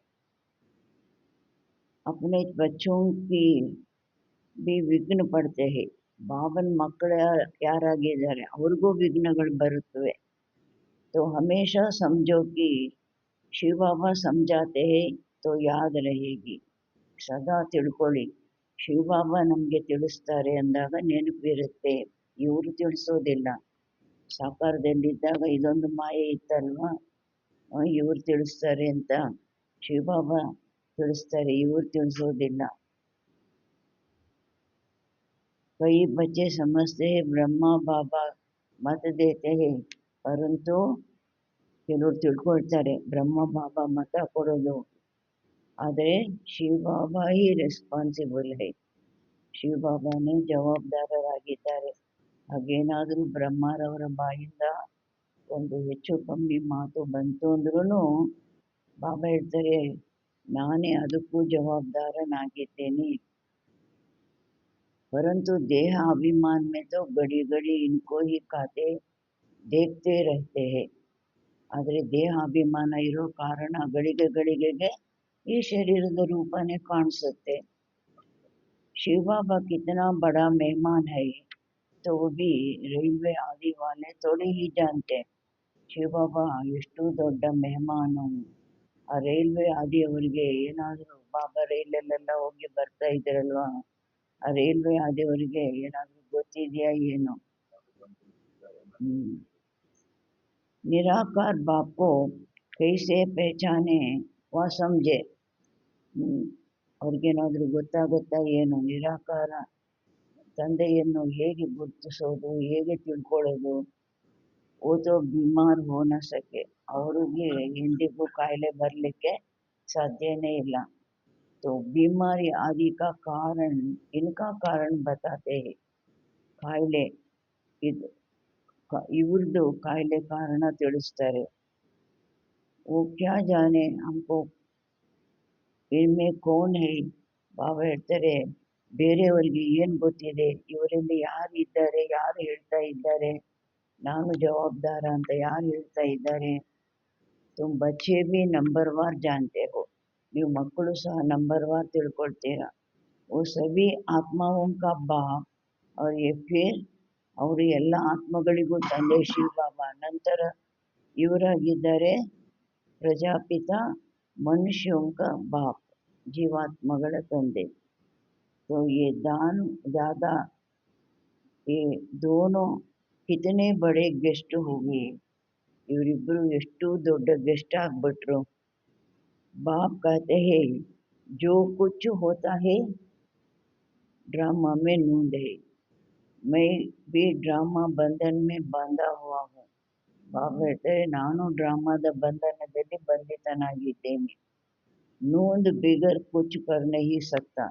अपने बच्चों की भी ವಿಘ್ನ ಪಡ್ತೆ ಹೇ. ಬಾಬನ ಮಕ್ಕಳು ಯಾರಾಗಿದ್ದಾರೆ ಅವ್ರಿಗೂ ವಿಘ್ನಗಳು ಬರುತ್ತವೆ. तो हमेशा समझो कि शिव बाबा समझाते हैं तो याद रहेगी. ಸದಾ ತಿಳ್ಕೊಳ್ಳಿ, ಶಿವ ಬಾಬಾ ನಮಗೆ ತಿಳಿಸ್ತಾರೆ ಅಂದಾಗ ನೆನಪಿರುತ್ತೆ, ಇವರು ತಿಳಿಸೋದಿಲ್ಲ. ಸಾಕಾರದಲ್ಲಿದ್ದಾಗ ಇದೊಂದು ಮಾಯೆ ಇತ್ತಲ್ವಾ, ಇವ್ರು ತಿಳಿಸ್ತಾರೆ ಅಂತ ಶಿವ ಬಾಬಾ ತಿಳಿಸ್ತಾರೆ, ಇವ್ರು ತಿಳಿಸೋದಿಲ್ಲ. कई बच्चे समझते हैं ब्रह्मा बाबा मत देते हैं, परंतु ಕೆಲವರು ತಿಳ್ಕೊಳ್ತಾರೆ ಬ್ರಹ್ಮ ಬಾಬಾ ಮತ ಕೊಡೋದು, ಆದರೆ ಶಿವ ಬಾಬಾ ಹಿ ರೆಸ್ಪಾನ್ಸಿಬಲ್ ಹೈ, ಶಿವ ಬಾಬಾನೇ ಜವಾಬ್ದಾರರಾಗಿದ್ದಾರೆ. ಹಾಗೇನಾದರೂ ಬ್ರಹ್ಮರವರ ಬಾಯಿಂದ ಒಂದು ಹೆಚ್ಚು ಕಮ್ಮಿ ಮಾತು ಬಂತು ಅಂದ್ರೂ ಬಾಬಾ ಹೇಳ್ತಾರೆ ನಾನೇ ಅದಕ್ಕೂ जवाबदारनागिದ್ದೇನೆ। परंतु देह अभिमान में तो घड़ी घड़ी इनको ही खाते देखते रहते हैं। ಆದರೆ ದೇಹ ಅಭಿಮಾನ ಇರೋ ಕಾರಣ ಗಳಿಗೆ ಗಳಿಗೆಗೆ ಈ ಶರೀರದ ರೂಪನೇ ಕಾಣಿಸುತ್ತೆ। शिव बाबा कितना बड़ा मेहमान है तो भी ರೈಲ್ವೆ ಆದಿ वाले थोड़ी ही जानते। ಶಿವ ಬಾಬಾ ಎಷ್ಟು ದೊಡ್ಡ ಮೆಹಮಾನು, ಆ ರೈಲ್ವೆ ಆದಿಯವರಿಗೆ ಏನಾದರೂ ಬಾಬಾ ರೈಲಲ್ಲೆಲ್ಲ ಹೋಗಿ ಬರ್ತಾ ಇದ್ರಲ್ವಾ, ಆ ರೈಲ್ವೆ ಆದಿಯವರಿಗೆ ಏನಾದರೂ ಗೊತ್ತಿದೆಯಾ ಏನು? निराकार बाप को कैसे पहचाने व समझे। ಅವ್ರಿಗೇನಾದರೂ ಗೊತ್ತಾಗುತ್ತಾ ಏನು? ನಿರಾಕಾರ ತಂದೆಯನ್ನು ಹೇಗೆ ಗುರುತಿಸೋದು, ಹೇಗೆ ತಿಳ್ಕೊಳ್ಳೋದು? वो तो बीमार हो न सके, ಅವ್ರಿಗೆ ಎಂದಿಗೂ ಕಾಯಿಲೆ ಬರಲಿಕ್ಕೆ ಸಾಧ್ಯನೇ ಇಲ್ಲ। तो बीमारी आदि का कारण इनका कारण बताते हैं। ಕಾಯಿಲೆ ಇದು ಇವ್ರದ್ದು ಕಾಯಿಲೆ ಕಾರಣ ತಿಳಿಸ್ತಾರೆ। वो क्या जाने हमको इनमें कौन है। ಬಾಬಾ ಹೇಳ್ತಾರೆ, ಬೇರೆಯವರಿಗೆ ಏನು ಗೊತ್ತಿದೆ, ಇವರಲ್ಲಿ ಯಾರು ಇದ್ದಾರೆ, ಯಾರು ಹೇಳ್ತಾ ಇದ್ದಾರೆ ನಾನು ಜವಾಬ್ದಾರ ಅಂತ ಯಾರು ಹೇಳ್ತಾ ಇದ್ದಾರೆ? तुम बच्चे भी नंबरवार जानते हो, ನೀವು ಮಕ್ಕಳು ಸಹ ನಂಬರ್ವಾರ್ ತಿಳ್ಕೊಳ್ತೀರಾ। वो सभी आत्माओं का बाप और ये फिर ಅವರು ಎಲ್ಲ ಆತ್ಮಗಳಿಗೂ ತಂದೆ ಶಿವ ಬಾಬಾ, ನಂತರ ಇವರಾಗಿದ್ದಾರೆ ಪ್ರಜಾಪಿತ ಮನುಷ್ಯೋಂಕ ಬಾಪ್, ಜೀವಾತ್ಮಗಳ ತಂದೆ। तो ये दादा ये दोनों कितने बड़े गेस्ट हो गए, ಇವರಿಬ್ಬರು ಎಷ್ಟು ದೊಡ್ಡ ಗೆಸ್ಟ್ ಆಗ್ಬಿಟ್ರು। बाप कहते हैं जो कुछ होता है ड्रामा में नूंद है, मैं भी ड्रामा बंधन में बांधा हुआ हूँ। ಬಾಬಾ ಹೇಳ್ತಾರೆ, ನಾನು ಡ್ರಾಮಾದ ಬಂಧನದಲ್ಲಿ ಬಂಧಿತನಾಗಿದ್ದೇನೆ। ನೂಂದ್ ಬಿಗರ್ ಕುಚ್ ಕರ್ ನಹೀ ಸಕ್ತಾ।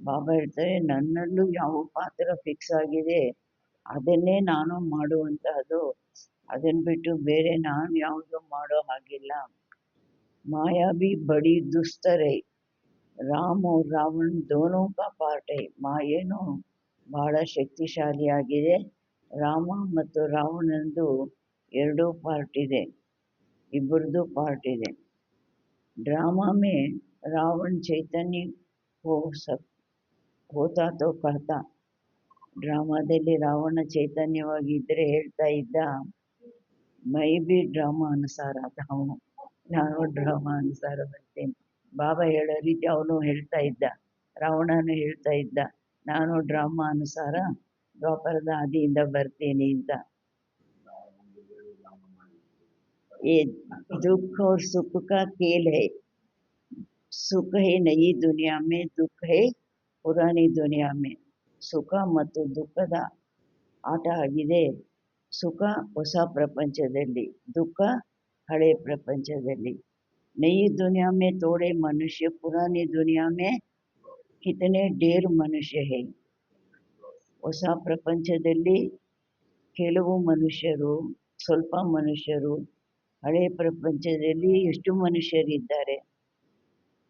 ಬಾಬಾ ಹೇಳ್ತಾರೆ, ನನ್ನಲ್ಲೂ ಯಾವ ಪಾತ್ರ ಫಿಕ್ಸ್ ಆಗಿದೆ ಅದನ್ನೇ ನಾನು ಮಾಡುವಂತಹದ್ದು, ಅದನ್ನು ಬಿಟ್ಟು ಬೇರೆ ನಾನು ಯಾವುದು ಮಾಡೋ ಹಾಗಿಲ್ಲ। ಮಾಯಾ भी बड़ी दुस्तर है, ರಾಮ್ और ರಾವಣ दोनों का पार्ट है। ಮಾಯೇನು ಬಹಳ ಶಕ್ತಿಶಾಲಿಯಾಗಿದೆ, ರಾಮ ಮತ್ತು ರಾವಣಂದು ಎರಡೂ ಪಾರ್ಟ್ ಇದೆ, ಇಬ್ಬರದು ಪಾರ್ಟ್ ಇದೆ। ड्रामा में रावण चैतन्य होता तो कहता, ಡ್ರಾಮಾದಲ್ಲಿ ರಾವಣ ಚೈತನ್ಯವಾಗಿದ್ದರೆ ಹೇಳ್ತಾ ಇದ್ದ, ಮೈ ಬಿ ಡ್ರಾಮಾ ಅನುಸಾರ ಹೌನು, ನಾನು ಡ್ರಾಮಾ ಅನುಸಾರ ಬರ್ತೇನೆ। ಬಾಬಾ ಹೇಳೋ ರೀತಿ ಅವನು ಹೇಳ್ತಾ ಇದ್ದ, ರಾವಣನು ಹೇಳ್ತಾ ಇದ್ದ, ನಾನು ಡ್ರಾಮಾ ಅನುಸಾರ ದ್ವಾಪರದ ಆದಿಯಿಂದ ಬರ್ತೀನಿ ಅಂತ। ये दुख और सुख का खेल है, सुख है नई दुनिया में, दुख है पुरानी दुनिया में। ಸುಖ ಮತ್ತು ದುಃಖದ ಆಟ ಆಗಿದೆ। ಸುಖ ಹೊಸ ಪ್ರಪಂಚದಲ್ಲಿ, ದುಃಖ ಹಳೆ ಪ್ರಪಂಚದಲ್ಲಿ। नई दुनिया में थोड़े मनुष्य, पुरानी दुनिया में कितने ढेर मनुष्य है। ಹೊಸ ಪ್ರಪಂಚದಲ್ಲಿ ಕೆಲವು ಮನುಷ್ಯರು, ಸ್ವಲ್ಪ ಮನುಷ್ಯರು, ಹಳೆ ಪ್ರಪಂಚದಲ್ಲಿ ಎಷ್ಟು ಮನುಷ್ಯರಿದ್ದಾರೆ।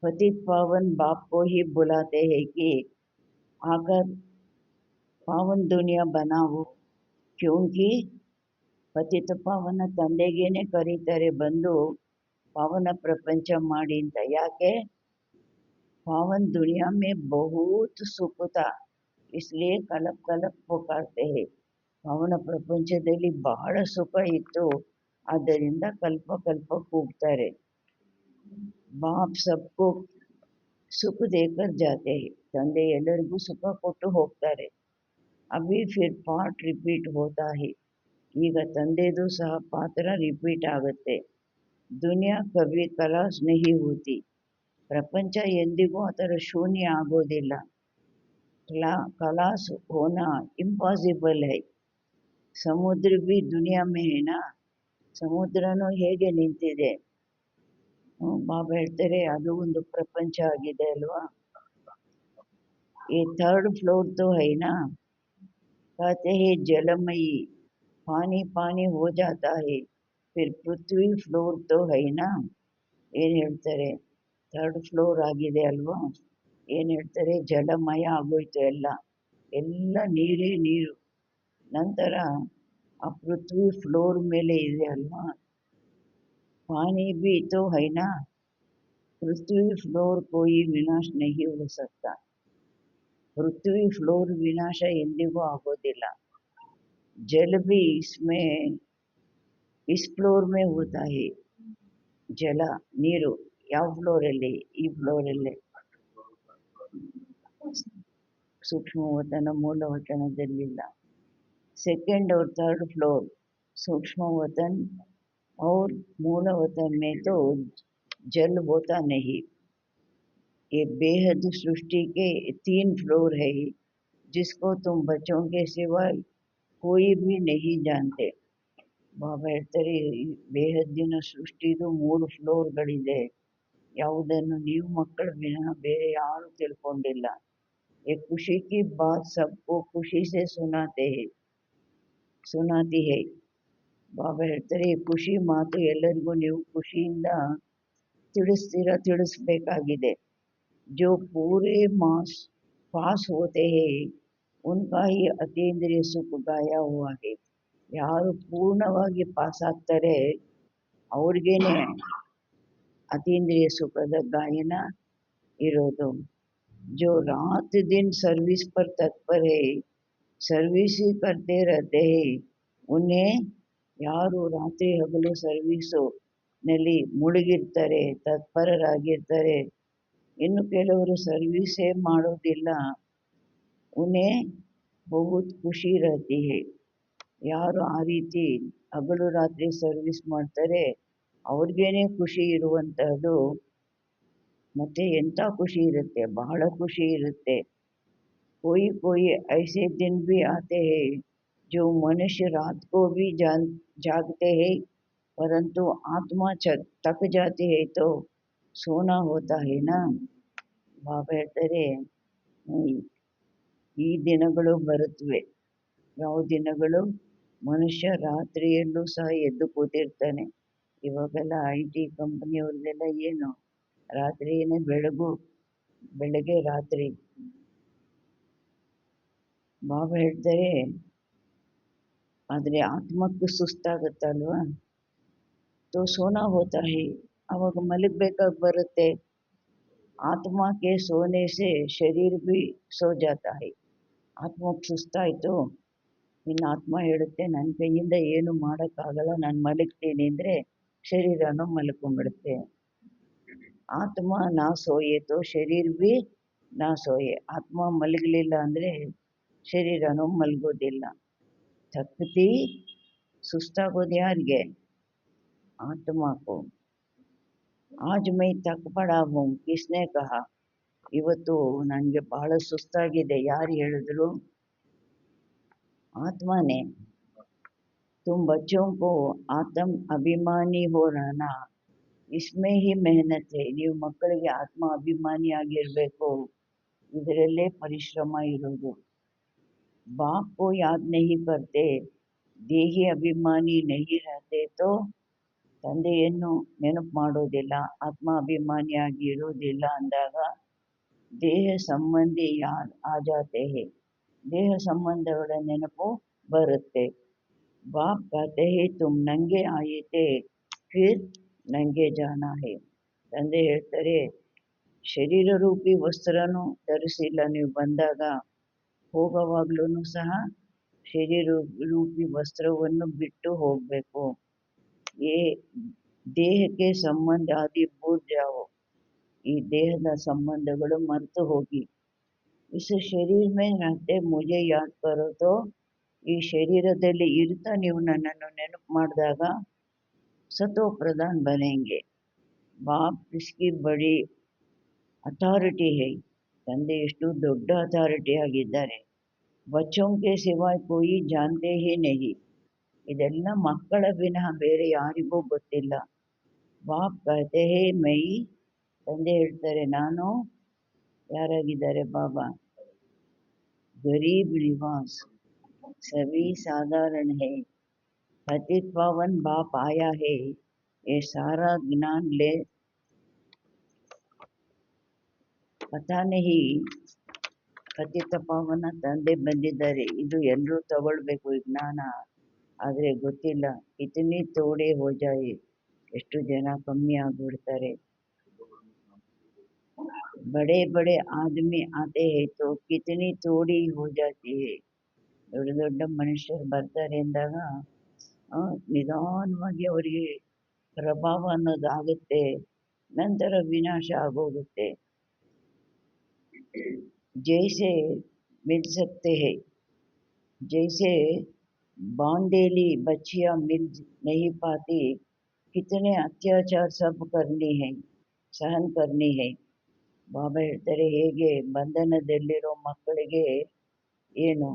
पतित पावन बाप को ही बुलाते हैं कि आकर पावन दुनिया बनाओ, क्योंकि ಪತಿತ ಪಾವನ ತಂದೆಗೇನೆ ಕರೀತಾರೆ, ಬಂದು ಪಾವನ ಪ್ರಪಂಚ ಮಾಡಿ ಅಂತ। ಯಾಕೆ? पावन दुनिया में बहुत सुख था इसलिए कलप कलप पुकारते हैं। ಪಾವನ ಪ್ರಪಂಚದಲ್ಲಿ ಬಹಳ ಸುಖ ಇತ್ತು, ಆದ್ದರಿಂದ ಕಲ್ಪ ಕಲ್ಪ ಕೂಗ್ತಾರೆ। बाप सबको सुख देकर जाते हैं, ತಂದೆ ಎಲ್ಲರಿಗೂ ಸುಖ ಕೊಟ್ಟು ಹೋಗ್ತಾರೆ। अभी फिर पार्ट रिपीट होता है, ಈಗ ತಂದೆದು ಸಹ ಪಾತ್ರ ರಿಪೀಟ್ ಆಗುತ್ತೆ। ದುನಿಯಾ ಕಭಿ ಕಲಾಸ್ ನಹಿ ಹೋತಿ, ಪ್ರಪಂಚ ಎಂದಿಗೂ ಅದರ ಶೂನ್ಯ ಆಗೋದಿಲ್ಲ। ಕಲಾಸ್ ಹೋನಾ ಇಂಪಾಸಿಬಲ್ है, ಸಮುದ್ರ भी दुनिया में है ना, ಸಮುದ್ರನೂ ಹೇಗೆ ನಿಂತಿದೆ। ಬಾಬಾ ಹೇಳ್ತಾರೆ, ಅದು ಒಂದು ಪ್ರಪಂಚ ಆಗಿದೆ ಅಲ್ವಾ। ये थर्ड फ्लोर तो है ना, कहते हैं जलमयी, पानी पानी हो जाता है, फिर पृथ्वी फ्लोर तो है ना। ಏನು ಹೇಳ್ತಾರೆ, ಥರ್ಡ್ ಫ್ಲೋರ್ ಆಗಿದೆ ಅಲ್ವಾ, ಏನು ಹೇಳ್ತಾರೆ, ಜಲಮಯ ಆಗೋಯ್ತು ಎಲ್ಲ, ಎಲ್ಲ ನೀರೇ ನೀರು. ನಂತರ ಆ ಪೃಥ್ವಿ ಫ್ಲೋರ್ ಮೇಲೆ ಇದೆ ಅಲ್ವಾ, ಪಾನಿ भी तो है ना, पृथ्वी फ्लोर कोई विनाश नहीं हो सकता. पृथ्वी फ्लोर विनाಶ ಎಂದಿಗೂ ಆಗೋದಿಲ್ಲ. जल भी इसमें इस फ्लोर में होता है. ಜಲ ನೀರು ಯಾವ ಫ್ಲೋರಲ್ಲಿ, ಈ ಫ್ಲೋರಲ್ಲಿ. ಸೂಕ್ಷ್ಮವತನ ಮೂಲವತನದಲ್ಲಿಲ್ಲ. सेकंड और थर्ड फ्लोर सूक्ष्म वतन और मूल वतन में तो जल होता नहीं. ये बेहद सृष्टि के 3 फ्लोर है जिसको तुम बच्चों के सिवाय कोई भी नहीं जानते. ಬಾಬಾ ಹೇಳ್ತಾರೆ, ಬೇಹದ್ದಿನ ಸೃಷ್ಟಿದು 3 ಫ್ಲೋರ್ಗಳಿದೆ, ಯಾವುದನ್ನು ನೀವು ಮಕ್ಕಳ ವಿನಃ ಬೇರೆ ಯಾರು ತಿಳ್ಕೊಂಡಿಲ್ಲ. ये खुशी की बात सबको खुशी से सुनाती है. ಬಾಬಾ ಹೇಳ್ತಾರೆ, ಖುಷಿ ಮಾತು ಎಲ್ಲರಿಗೂ ನೀವು ಖುಷಿಯಿಂದ ತಿಳಿಸ್ಬೇಕಾಗಿದೆ. जो पूरे मास पास होते हैं उनका ही अतीन्द्रिय सुख गाया हुआ है. ಯಾರು ಪೂರ್ಣವಾಗಿ ಪಾಸ್ ಆಗ್ತಾರೆ ಅವ್ರಿಗೇನೆ ಅತೀಂದ್ರಿಯ ಸುಖದ ಗಾಯನ ಇರೋದು. जो रात दिन सर्विस पर तत्पर है, सर्विस ही करते रहते हैं, उन्हें ಯಾರು ರಾತ್ರಿ ಹಗಲು ಸರ್ವೀಸು ನಲ್ಲಿ ಮುಳುಗಿರ್ತಾರೆ, ತತ್ಪರರಾಗಿರ್ತಾರೆ, ಇನ್ನು ಕೆಲವರು ಸರ್ವೀಸೇ ಮಾಡೋದಿಲ್ಲ, ಉನ್ಹೇ ಬಹುತ್ ಖುಷಿ रहती है. ಯಾರು ಆ ರೀತಿ ಹಗಲು ರಾತ್ರಿ ಸರ್ವಿಸ್ ಮಾಡ್ತಾರೆ ಅವ್ರಿಗೇನೆ ಖುಷಿ ಇರುವಂತಹದ್ದು. ಮತ್ತೆ ಎಂಥ ಖುಷಿ ಇರುತ್ತೆ, ಬಹಳ ಖುಷಿ ಇರುತ್ತೆ. कोई कोई ऐसे दिन भी आते हैं जो मनुष्य रात को भी जागते हैं परंतु आत्मा थक जाती है तो सोना होता है ना. ಬಾಬಾ ಹೇಳ್ತಾರೆ, ಈ ದಿನಗಳು ಬರುತ್ತವೆ. ಯಾವ ದಿನಗಳು? ಮನುಷ್ಯ ರಾತ್ರಿಯಲ್ಲೂ ಸಹ ಎದ್ದು ಕೂತಿರ್ತಾನೆ. ಇವಾಗೆಲ್ಲ IT ಕಂಪನಿಯವ್ರದ್ದೆಲ್ಲ ಏನು, ರಾತ್ರಿಯೇ ಬೆಳಗು, ಬೆಳಗ್ಗೆ ರಾತ್ರಿ. ಬಾಬಾ ಹೇಳ್ತಾರೆ, ಆದರೆ ಆತ್ಮಕ್ಕೆ ಸುಸ್ತಾಗುತ್ತಲ್ವಾ, ತೋ ಸೋನಾ ಹೋತಾ ಹೈ, ಅವಾಗ ಮಲಗಬೇಕಾಗಿ ಬರುತ್ತೆ. ಆತ್ಮ ಕೆ ಸೋನೆ ಸೆ ಶರೀರ್ ಭಿ ಸೋ ಜಾತಾ ಹೈ. ಆತ್ಮಕ್ಕೆ ಸುಸ್ತಾಯಿತು, ಇನ್ನು ಆತ್ಮ ಹೇಳುತ್ತೆ ನನ್ನ ಕೈಯಿಂದ ಏನು ಮಾಡೋಕ್ಕಾಗಲ್ಲ, ನಾನು ಮಲಗ್ತೀನಿ ಅಂದರೆ ಶರೀರನೂ ಮಲ್ಕೊಂಡ್ಬಿಡುತ್ತೆ. ಆತ್ಮ ನಾ ಸೋಯೆ ತೋ ಶರೀರ್ ಭಿ ನಾ ಸೋಯೆ. ಆತ್ಮ ಮಲಗಲಿಲ್ಲ ಅಂದರೆ ಶರೀರನೂ ಮಲಗೋದಿಲ್ಲ. ಥಕ್ತಿ ಸುಸ್ತಾಗೋದು ಯಾರಿಗೆ? ಆತ್ಮಕ್ಕೂ. ಆಜ್ ಮೈ ತಕ್ ಪಡಾ ಹೂಂ, ಕಿಸ್ನೆ ಕಹಾ? ಇವತ್ತು ನನಗೆ ಬಹಳ ಸುಸ್ತಾಗಿದೆ, ಯಾರು ಹೇಳಿದ್ರು? आत्मा ने. तुम बच्चों को आत्म अभिमानी हो रहना, इसमें ही मेहनत है. ನೀವು ಮಕ್ಕಳಿಗೆ ಆತ್ಮ ಅಭಿಮಾನಿಯಾಗಿರಬೇಕು, ಇದರಲ್ಲೇ ಪರಿಶ್ರಮ ಇರೋದು. बाप को याद नहीं करते, ದೇಹಿ ಅಭಿಮಾನಿ नहीं रहते तो, ತಂದೆಯನ್ನು ನೆನಪು ಮಾಡೋದಿಲ್ಲ, ಆತ್ಮ ಅಭಿಮಾನಿಯಾಗಿ ಇರೋದಿಲ್ಲ ಅಂದಾಗ ದೇಹ ಸಂಬಂಧಿ ಯಾದ್ ಆ ಜಾತೆ ಹೇ, ದೇಹ ಸಂಬಂಧಗಳ ನೆನಪು ಬರುತ್ತೆ. ಬಾಪ್ कहते हैं तुम नंगे आए थे फिर नंगे जाना है. ತಂದೆ ಹೇಳ್ತಾರೆ, ಶರೀರ ರೂಪಿ ವಸ್ತ್ರನೂ ಧರಿಸಿಲ್ಲ ನೀವು ಬಂದಾಗ, ಹೋಗುವಾಗ್ಲೂ ಸಹ ಶರೀರ ರೂಪಿ ವಸ್ತ್ರವನ್ನು ಬಿಟ್ಟು ಹೋಗಬೇಕು. ಏ ದೇಹಕ್ಕೆ ಸಂಬಂಧ ಆದಿ ಭೂಲ್ ಜಾओ, ಈ ದೇಹದ ಸಂಬಂಧಗಳು ಮರೆತು ಹೋಗಿ. इस शरीर में रहते मुझे याद करो तो, ಈ ಶರೀರದಲ್ಲಿ ಇರ್ತಾ ನೀವು ನನ್ನನ್ನು ನೆನಪು ಮಾಡಿದಾಗ ಸತೋ ಪ್ರಧಾನ್ ಬನೆಂಗೆ. ಬಾಪ್ ಇಸ್ಕಿ ಬಡಿ ಅಥಾರಿಟಿ ಹೈ, ತಂದೆ ಎಷ್ಟು ದೊಡ್ಡ ಅಥಾರಿಟಿ ಆಗಿದ್ದಾರೆ. ಬಚ್ಚೋಂ ಕೆ ಸಿವಾಯ್ ಕೋಯಿ ಜಾನ್ತೆ ಹಿ ನಹಿ, ಇದೆಲ್ಲ ಮಕ್ಕಳ ವಿನಃ ಬೇರೆ ಯಾರಿಗೂ ಗೊತ್ತಿಲ್ಲ. ಬಾಪ್ ಕಹತೆ ಹೇ ಮೈ, ತಂದೆ ಹೇಳ್ತಾರೆ ನಾನು ಯಾರಾಗಿದ್ದಾರೆ ಬಾಬಾ? गरीब निवास, सभी साधारण है. पतित पावन बाप आया है, ये सारा ज्ञान ಪತಾನಹಿ ಪತಿತ ಪಾವನ ತಂದೆ ಬಂದಿದ್ದಾರೆ, ಇದು ಎಲ್ಲರೂ ತಗೊಳ್ಬೇಕು ಈ ಜ್ಞಾನ. ಆದರೆ ಗೊತ್ತಿಲ್ಲ, ಇತನಿ ತೋಡೆ ಹೋ ಜಾಯೆ, ಎಷ್ಟು ಜನ ಕಮ್ಮಿ ಆಗಿಬಿಡ್ತಾರೆ. ಬಡೆ ಬಡೆ ಆದಮಿ ಆತೆ ಹೇ ತೋ ಕಿತನಿ ತೋಡಿ ಹೋ ಜಾತಿ ಹೇ. ದೊಡ್ಡ ದೊಡ್ಡ ಮನುಷ್ಯರು ಬರ್ತಾರೆ ಎಂದಾಗ ನಿಧಾನವಾಗಿ ಅವರಿಗೆ ಪ್ರಭಾವ ಅನ್ನೋದಾಗುತ್ತೆ, ನಂತರ ವಿನಾಶ ಆಗೋಗುತ್ತೆ. ಜೈಸೆ ಮಿಲ್ ಸಕ್ತೆ ಹೇ, जैसे बांदेली बच्चियां मिल नहीं पाती, कितने अत्याचार सब करनी है, सहन करनी है. ಬಾಬಾ ಹೇಳ್ತಾರೆ, ಹೇಗೆ ಬಂಧನದಲ್ಲಿರೋ ಮಕ್ಕಳಿಗೆ ಏನು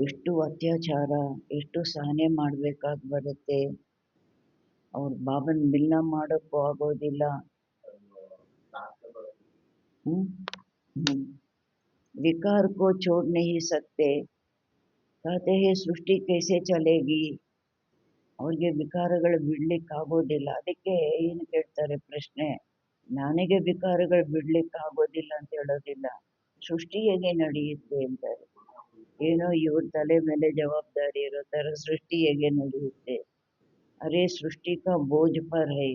ಎಷ್ಟು ಅತ್ಯಾಚಾರ, ಎಷ್ಟು ಸಹನೆ ಮಾಡಬೇಕಾಗಿ ಬರುತ್ತೆ. ಅವ್ರು ಬಾಬನ್ ಮಿಲ್ನ ಮಾಡೋಕ್ಕೂ ಆಗೋದಿಲ್ಲ. विकार को छोड़ नहीं सकते, कहते हैं सृष्टि कैसे चलेगी. ಅವ್ರಿಗೆ ವಿಕಾರಗಳು ಬಿಡ್ಲಿಕ್ಕಾಗೋದಿಲ್ಲ. ಅದಕ್ಕೆ ಏನು ಕೇಳ್ತಾರೆ ಪ್ರಶ್ನೆ, ನನಗೆ ವಿಕಾರಗಳು ಬಿಡ್ಲಿಕ್ಕಾಗೋದಿಲ್ಲ ಅಂತ ಹೇಳೋದಿಲ್ಲ, ಸೃಷ್ಟಿ ಹೇಗೆ ನಡೆಯುತ್ತೆ ಅಂತಾರೆ. ಏನೋ ಇವ್ರ ತಲೆ ಮೇಲೆ ಜವಾಬ್ದಾರಿ ಇರೋ ಥರ ಸೃಷ್ಟಿ ಹೇಗೆ ನಡೆಯುತ್ತೆ. ಅರೆ ಸೃಷ್ಟಿ ಕಾ ಬೋझ per high,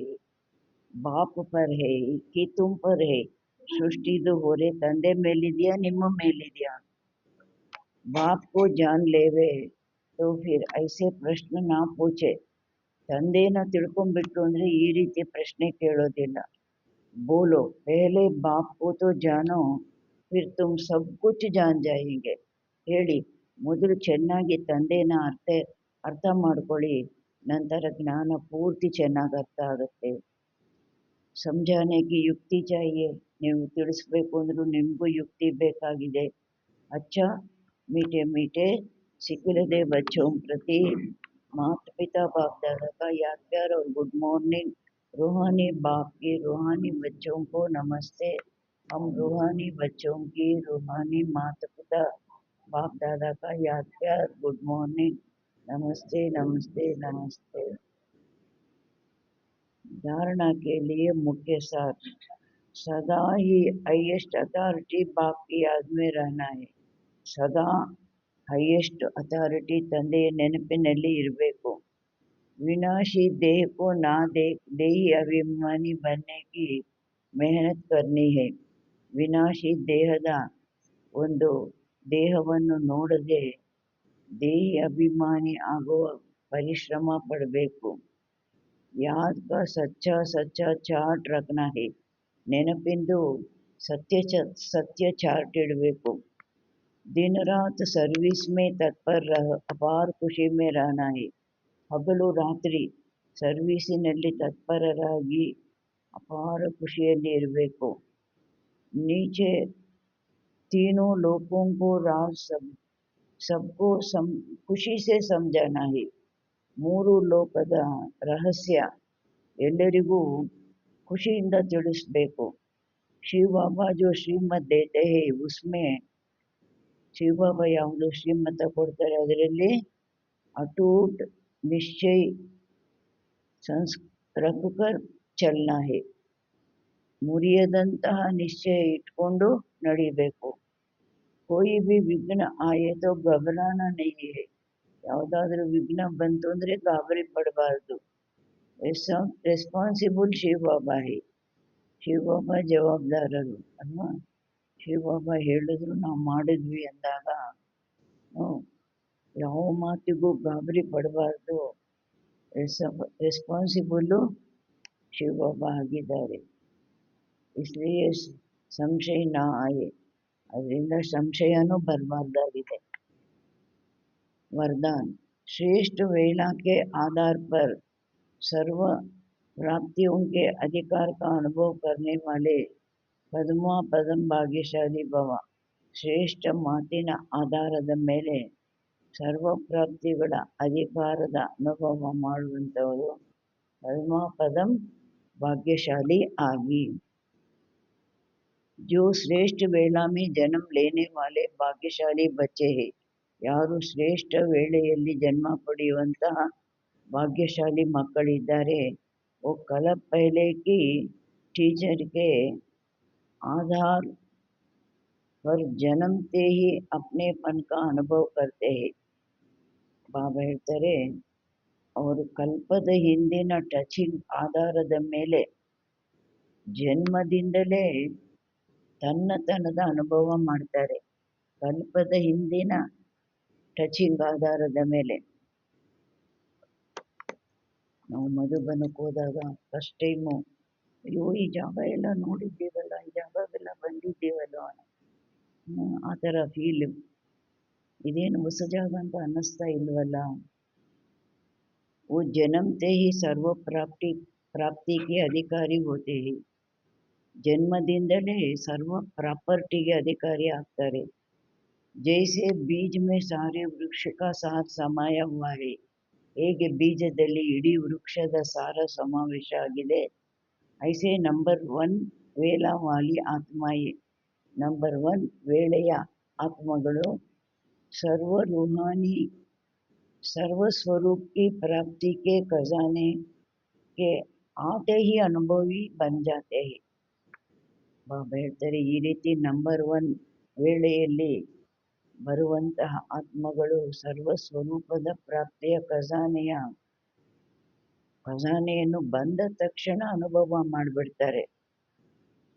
Baap per high ಕಿ ತುಮ್ ಪರ್ ಹೈ. ಸೃಷ್ಟಿದು ಹೊರೆ ತಂದೆ ಮೇಲಿದೆಯಾ ನಿಮ್ಮ ಮೇಲಿದೆಯಾ. ಬಾಪ್ ಕೋ ಜಾನ್ ಲೇವೆ तो फिर ऐसे प्रश्न ना पूछे. ತಂದೆನ ತಿಳ್ಕೊಂಡ್ಬಿಟ್ಟು ಅಂದರೆ ಈ ರೀತಿ ಪ್ರಶ್ನೆ ಕೇಳೋದಿಲ್ಲ. ಬೋಲೋ ಪೆಹಲೆ ಬಾಪ್ ಕೋ ತೋ ಜಾನೋ ಫಿರ್ ತುಮ್ ಸಬ್ ಕುಚ್ ಜಾನ್ ಜಾಯೆಂಗೆ. ಹೇಳಿ, ಮೊದಲು ಚೆನ್ನಾಗಿ ತಂದೆನ ಅರ್ಥ ಮಾಡ್ಕೊಳ್ಳಿ, ನಂತರ ಜ್ಞಾನ ಪೂರ್ತಿ ಚೆನ್ನಾಗಿ ಅರ್ಥ ಆಗುತ್ತೆ. ಸಮझाने की युक्ति चाहिए. ನೀವು ತಿಳಿಸ್ಬೇಕು ಅಂದರೂ ನಿಮಗೂ ಯುಕ್ತಿ ಬೇಕಾಗಿದೆ. अच्छा मीठे मीठे सिखिलदे बच्चों प्रति माता पिता बाप दादा का याद प्यार और गुड मॉर्निंग. रूहानी बाप की रूहानी बच्चों को नमस्ते. हम रूहानी बच्चों की रूहानी माता पिता बाप दादा का याद प्यार गुड मॉर्निंग, नमस्ते नमस्ते नमस्ते. धारणा के लिए मुख्य सार, सदा ही हाईएस्ट अथॉरिटी बाप की याद में रहना है. ಸದಾ ಹೈಯೆಸ್ಟ್ ಅಥಾರಿಟಿ ತಂದೆಯ ನೆನಪಿನಲ್ಲಿ ಇರಬೇಕು. ವಿನಾಶಿ ದೇಹಕ್ಕೂ ನಾ ದೇಹಿ ಅಭಿಮಾನಿ ಬನ್ನೆಗೆ ಮೆಹನತ್ ಕರ್ನಿ ಹೈ. ವಿನಾಶಿ ದೇಹದ ಒಂದು ದೇಹವನ್ನು ನೋಡದೆ ದೇಹಿ ಅಭಿಮಾನಿ ಆಗುವ ಪರಿಶ್ರಮ ಪಡಬೇಕು. ಯಾದ್ ಕಾ ಸಚ್ಚಾ ಸಚ್ಚಾ ಚಾರ್ಟ್ ರಖನಾ ಹೈ. ನೆನಪಿಂದು ಸತ್ಯ ಚಾರ್ಟ್ ಇಡಬೇಕು. दिन रात सर्विस में तत्पर रह अपार ಖುಷಿ में रहना है. ಹಗಲು ರಾತ್ರಿ ಸರ್ವೀಸಿನಲ್ಲಿ ತತ್ಪರರಾಗಿ ಅಪಾರ ಖುಷಿಯಲ್ಲಿ ಇರಬೇಕು. ನೀಚೆ तीनों लोगों को राज सबको ಖುಷಿ से समझाना है. ಮೂರು ಲೋಕದ ರಹಸ್ಯ ಎಲ್ಲರಿಗೂ ಖುಷಿಯಿಂದ ತಿಳಿಸ್ಬೇಕು. ಶಿವ ಬಾಬಾ जो श्रीमत देते हैं उसमें ಶಿವಬಾಬಾ ಯಾವುದು ಶ್ರೀಮತ ಕೊಡ್ತಾರೆ ಅದರಲ್ಲಿ ಅಟೂಟ್ ನಿಶ್ಚಯ ರಖಕರ್ ಚಲನಾ ಹೇ. ಮುರಿಯದಂತಹ ನಿಶ್ಚಯ ಇಟ್ಕೊಂಡು ನಡಿಬೇಕು. कोई भी विघ्न आए तो घबराना नहीं है. ಯಾವುದಾದ್ರೂ ವಿಘ್ನ ಬಂತು ಅಂದರೆ ಗಾಬರಿ ಪಡಬಾರ್ದು. ರೆಸ್ಪಾನ್ಸಿಬಲ್ ಶಿವಬಾಬಾ ಹೇ. ಶಿವಬಾಬಾ ಜವಾಬ್ದಾರರು ಅಲ್ವಾ. ಶಿವಬಾಬಾ ಹೇಳಿದ್ರು ನಾವು ಮಾಡಿದ್ವಿ ಅಂದಾಗ ಯಾವ ಮಾತಿಗೂ ಗಾಬರಿ ಪಡಬಾರ್ದು. ರೆಸ್ಪಾನ್ಸಿಬಲ್ಲು ಶಿವಬಾಬಾ ಆಗಿದ್ದಾರೆ. ಇಸ್ಲಿಯೇ ಸಂಶಯ ನಾ ಆಯೆ, ಅದರಿಂದ ಸಂಶಯನೂ ಬರಬಾರ್ದಾಗಿದೆ. वरदान, श्रेष्ठ वेला के आधार पर सर्व प्राप्तियों के अधिकार का अनुभव करने वाले ಪದ್ಮಾ ಪದಂ ಭಾಗ್ಯಶಾಲಿ ಭವ. ಶ್ರೇಷ್ಠ ಮಾತಿನ ಆಧಾರದ ಮೇಲೆ ಸರ್ವ ಪ್ರಾಪ್ತಿಗಳ ಅಧಿಕಾರದ ಅನುಭವ ಮಾಡುವಂಥವರು ಪದ್ಮಾ ಪದಂ ಭಾಗ್ಯಶಾಲಿ ಆಗಿ. जो श्रेष्ठ वेला में जन्म लेने वाले भाग्यशाली बच्चे हैं. ಯಾರು ಶ್ರೇಷ್ಠ ವೇಳೆಯಲ್ಲಿ ಜನ್ಮ ಪಡೆಯುವಂತಹ ಭಾಗ್ಯಶಾಲಿ ಮಕ್ಕಳಿದ್ದಾರೆ. ಓ ಕಲ ಪಹಲೆ ಕಿ टीचर के आधार पर जन्मते ही अपनेपन का अनुभव करते हैं. ಬಾಬಾ ಹೇಳ್ತಾರೆ, ಅವರು ಕಲ್ಪದ ಹಿಂದಿನ ಟಚಿಂಗ್ ಆಧಾರದ ಮೇಲೆ ಜನ್ಮದಿಂದಲೇ ತನ್ನತನದ ಅನುಭವ ಮಾಡ್ತಾರೆ. ಕಲ್ಪದ ಹಿಂದಿನ ಟಚಿಂಗ್ ಆಧಾರದ ಮೇಲೆ. ನಾವು ಮಧುಬನಕ್ಕೆ ಹೋದಾಗ ಫಸ್ಟ್ ಟೈಮು ಅಯ್ಯೋ ಈ ಜಾಗ ಎಲ್ಲ ನೋಡಿದ್ದೀವಲ್ಲ, ಈ ಜಾಗಕ್ಕೆಲ್ಲ ಬಂದಿದ್ದೀವಲ್ಲ, ಆ ಥರ ಫೀಲ್. ಇದೇನು ಹೊಸ ಜಾಗ ಅಂತ ಅನ್ನಿಸ್ತಾ ಇಲ್ವಲ್ಲ. वो जन्मते ही सर्व ಪ್ರಾಪ್ತಿಗೆ ಅಧಿಕಾರಿ ಹೋತೆ. ಜನ್ಮದಿಂದಲೇ ಸರ್ವ ಪ್ರಾಪರ್ಟಿಗೆ ಅಧಿಕಾರಿ ಆಗ್ತಾರೆ. ಜೈಸೆ ಬೀಜ ಮೇ ಸಾರೆ ವೃಕ್ಷ ಕಾ ಸಾರ ಸಮಾಯ ಹುವಾ ಹೈ. ಹೇಗೆ ಬೀಜದಲ್ಲಿ ಇಡೀ ವೃಕ್ಷದ ಸಾರ ಸಮಾವೇಶ ಆಗಿದೆ, ಐಸೆ ನಂಬರ್ 1 ವೇಳಾವಾಲಿ ಆತ್ಮಾಯೇ, ನಂಬರ್ 1 ವೇಳೆಯ ಆತ್ಮಗಳು सर्व रूहानी सर्व स्वरूप की प्राप्ति के खजाने के आते ही अनुभवी बन जाते हैं. ಬಾಬಾ ಹೇಳ್ತಾರೆ, ಈ ರೀತಿ ನಂಬರ್ 1 ವೇಳೆಯಲ್ಲಿ ಬರುವಂತಹ ಆತ್ಮಗಳು ಸರ್ವ ಸ್ವರೂಪದ ಪ್ರಾಪ್ತಿಯ ಖಜಾನೆಯನ್ನು ಬಂದ ತಕ್ಷಣ ಅನುಭವ ಮಾಡಿಬಿಡ್ತಾರೆ.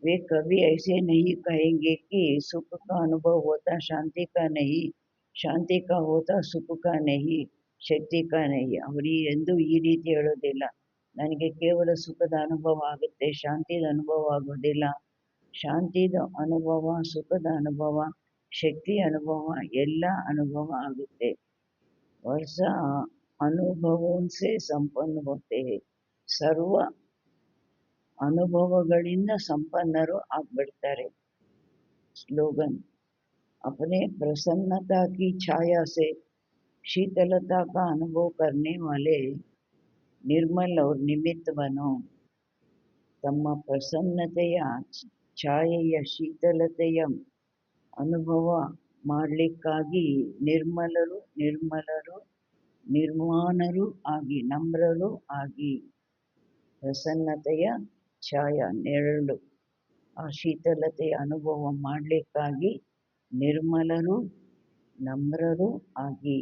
वे कभी ऐसे नहीं कहेंगे कि सुख का अनुभव होता शांति का नहीं, ಶಾಂತಿ ಕಾ ಹೋತಾ ಸುಖ ಕಾ ನಹಿ, ಶಕ್ತಿ ಕಾ ನಹಿ. ಅವರು ಎಂದೂ ಈ ರೀತಿ ಹೇಳೋದಿಲ್ಲ, ನನಗೆ ಕೇವಲ ಸುಖದ ಅನುಭವ ಆಗುತ್ತೆ, ಶಾಂತಿದ ಅನುಭವ ಆಗೋದಿಲ್ಲ. ಶಾಂತಿದ ಅನುಭವ, ಸುಖದ ಅನುಭವ, ಶಕ್ತಿ ಅನುಭವ ಎಲ್ಲ ಅನುಭವ ಆಗುತ್ತೆ. ವರ್ಷ ಅನುಭವೋನ್ಸೆ ಸಂಪನ್ನ ಹೋತೆ, ಸರ್ವ ಅನುಭವಗಳಿಂದ ಸಂಪನ್ನರು ಆಗ್ಬಿಡ್ತಾರೆ. ಸ್ಲೋಗನ್, अपने प्रसन्नता की छाया से शीतलता का अनुभव करने वाले निर्मल और निमित्त बनो. ತಮ್ಮ ಪ್ರಸನ್ನತೆಯ ಛಾಯೆಯ ಶೀತಲತೆಯ ಅನುಭವ ಮಾಡಲಿಕ್ಕಾಗಿ ನಿರ್ಮಾಣರು ಆಗಿ, ನಮ್ರರು ಆಗಿ. ಪ್ರಸನ್ನತೆಯ ಛಾಯ, ನೆರಳು, ಆ ಶೀತಲತೆಯ ಅನುಭವ ಮಾಡಲಿಕ್ಕಾಗಿ ನಿರ್ಮಲರು ನಮ್ರರು ಆಗಿ.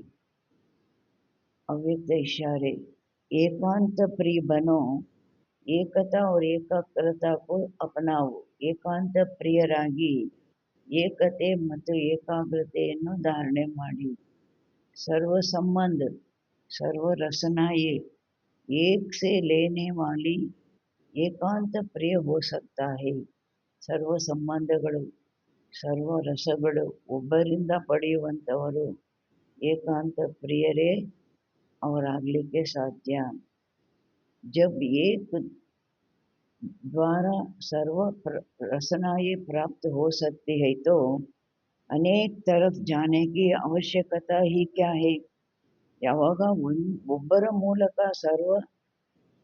ಅವ್ಯಕ್ತ ಇಶಾರೆ, ಏಕಾಂತ ಪ್ರಿಯ ಬನೋ, ಏಕತಾ और ಏಕಾಗ್ರತಾ को अपनाओ. ಏಕಾಂತ ಪ್ರಿಯರಾಗಿ ಏಕತೆ ಮತ್ತು ಏಕಾಗ್ರತೆಯನ್ನು ಧಾರಣೆ ಮಾಡಿ. सर्व संबंध सर्व रसनाएं एक से लेने वाली ಏಕಾಂತ ಪ್ರಿಯ हो सकता है. ಸರ್ವ ಸಂಬಂಧಗಳು, ಸರ್ವ ರಸಗಳು ಒಬ್ಬರಿಂದ ಪಡೆಯುವಂಥವರು ಏಕಾಂತ ಪ್ರಿಯರೇ ಅವರಾಗಲಿಕ್ಕೆ ಸಾಧ್ಯ. जब एक द्वारा सर्व रसनाएं प्राप्त हो सकती है तो अनेक तरफ जाने की आवश्यकता ही क्या है. ಯಾವಾಗ ಒಬ್ಬರ ಮೂಲಕ ಸರ್ವ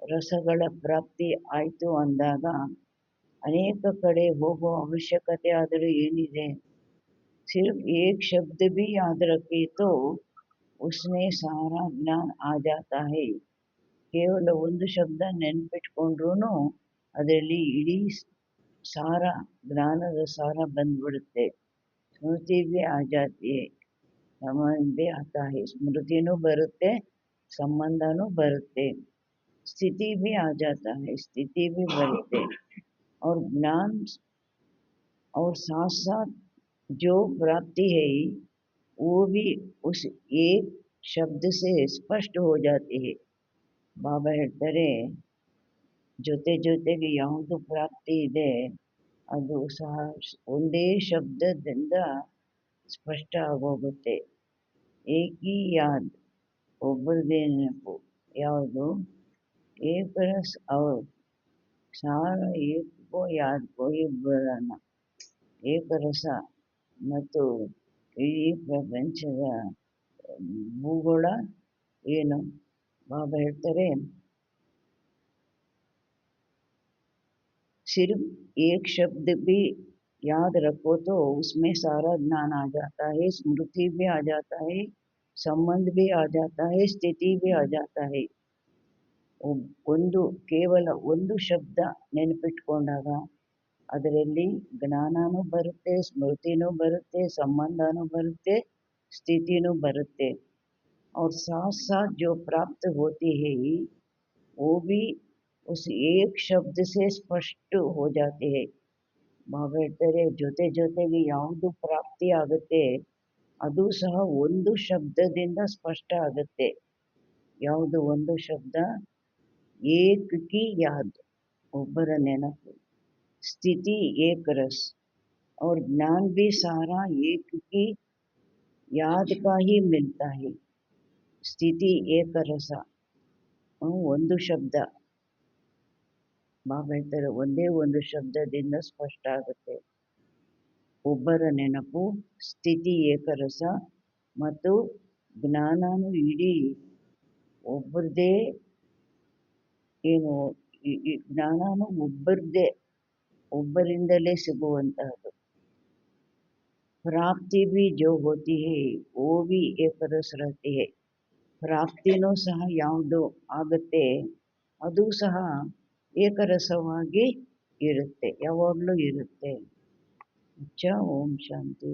ರಸಗಳ ಪ್ರಾಪ್ತಿ ಆಯಿತು ಅಂದಾಗ ಅನೇಕ ಕಡೆ ಹೋಗುವ ಅವಶ್ಯಕತೆ ಆದರೂ ಏನಿದೆ. सिर्फ एक शब्द भी याद रखे तो उसमें सारा ज्ञान आ जाता है. ಕೇವಲ ಒಂದು ಶಬ್ದ ನೆನ್ಪಿಟ್ಕೊಂಡ್ರೂ ಅದರಲ್ಲಿ ಇಡೀ ಸಾರ, ಜ್ಞಾನದ ಸಾರ ಬಂದ್ಬಿಡುತ್ತೆ. ಸ್ಮೃತಿ ಭಿ ಆ ಜಾತಿ ಹೈ, ಸಮನ್ ಭಿ ಆತಾ ಹೈ. ಸ್ಮೃತಿನೂ ಬರುತ್ತೆ, ಸಂಬಂಧನೂ ಬರುತ್ತೆ. ಸ್ಥಿತಿ ಭಿ ಆ ಜಾತಾ ಹೈ, ಸ್ಥಿತಿ ಭಿ ಬರುತ್ತೆ. और ज्ञान और साथ साथ जो प्राप्ति है वो भी उस एक शब्द से स्पष्ट हो जाती है. ಬಾಬಾ ಹೇಳ್ತಾರೆ, ಜೊತೆಗೆ ಯಾವುದು ಪ್ರಾಪ್ತಿ ಇದೆ ಅದು ಸಹ ಒಂದೇ ಶಬ್ದದಿಂದ ಸ್ಪಷ್ಟ ಆಗೋಗುತ್ತೆ. ಏಕಿ ಯಾದ್, ಒಬ್ಬರದೇ ನೆನಪು. ಯಾವುದು? ಏಕರಸ್ ಅವ್ರ ಸಾರ ಏಕೋ ಯಾದ್ಕೋ ಇಬ್ಬರನ್ನ. ಏಕರಸ ಮತ್ತು ಇಡೀ ಪ್ರಪಂಚದ ಭೂಗೋಳ ಏನು? ಬಾಬಾ ಹೇಳ್ತಾರೆ, सिर्फ एक शब्द भी याद रखो तो उसमें सारा ज्ञान आ जाता है, स्मृति भी आ जाता है, संबंध भी आ जाता है, स्थिति भी आ जाता है. ಒಂದು ಕೇವಲ ಒಂದು ಶಬ್ದ ನೆನಪಿಟ್ಕೊಂಡಾಗ ಅದರಲ್ಲಿ ಜ್ಞಾನನೂ ಬರುತ್ತೆ, ಸ್ಮೃತಿನೂ ಬರುತ್ತೆ, ಸಂಬಂಧನೂ बರುತ್ತೆ, स्थितिनू बರುತ್ತೆ। और साथ साथ जो प्राप्त होती है वो भी उस एक शब्द से स्पष्ट हो जाते हैं। ಭಾವ ಹೇಳ್ತಾರೆ ಜೊತೆ ಜೊತೆಗೆ ಯಾವುದು ಪ್ರಾಪ್ತಿ ಆಗುತ್ತೆ ಅದು ಸಹ ಒಂದು ಶಬ್ದದಿಂದ ಸ್ಪಷ್ಟ ಆಗುತ್ತೆ। ಯಾವುದು ಒಂದು ಶಬ್ದ? ಏಕ್ ಕಿ ಯಾದ್, ಒಬ್ಬರ ನೆನಪು। स्थिति एक रस और ज्ञान भी सारा एक की याद का ही मिलता है। ಸ್ಥಿತಿ ಏಕರಸ, ಒಂದು ಶಬ್ದ ಬಾಬಾ ಹೇಳ್ತಾರೆ ಒಂದೇ ಒಂದು ಶಬ್ದದಿಂದ ಸ್ಪಷ್ಟ ಆಗುತ್ತೆ। ಒಬ್ಬರ ನೆನಪು, ಸ್ಥಿತಿ ಏಕರಸ ಮತ್ತು ಜ್ಞಾನನು ಇಡೀ ಒಬ್ಬರದೇ ಏನು ಜ್ಞಾನನು ಒಬ್ಬರಿಂದಲೇ ಸಿಗುವಂತಹದ್ದು। ಪ್ರಾಪ್ತಿ भी जो होती है वो भी एक रस रहती है। ಪ್ರಾಪ್ತಿನೂ ಸಹ ಯಾವುದು ಆಗುತ್ತೆ ಅದು ಸಹ ಏಕರಸವಾಗಿ ಇರುತ್ತೆ, ಯಾವಾಗಲೂ ಇರುತ್ತೆ। ಓಂ ಶಾಂತಿ।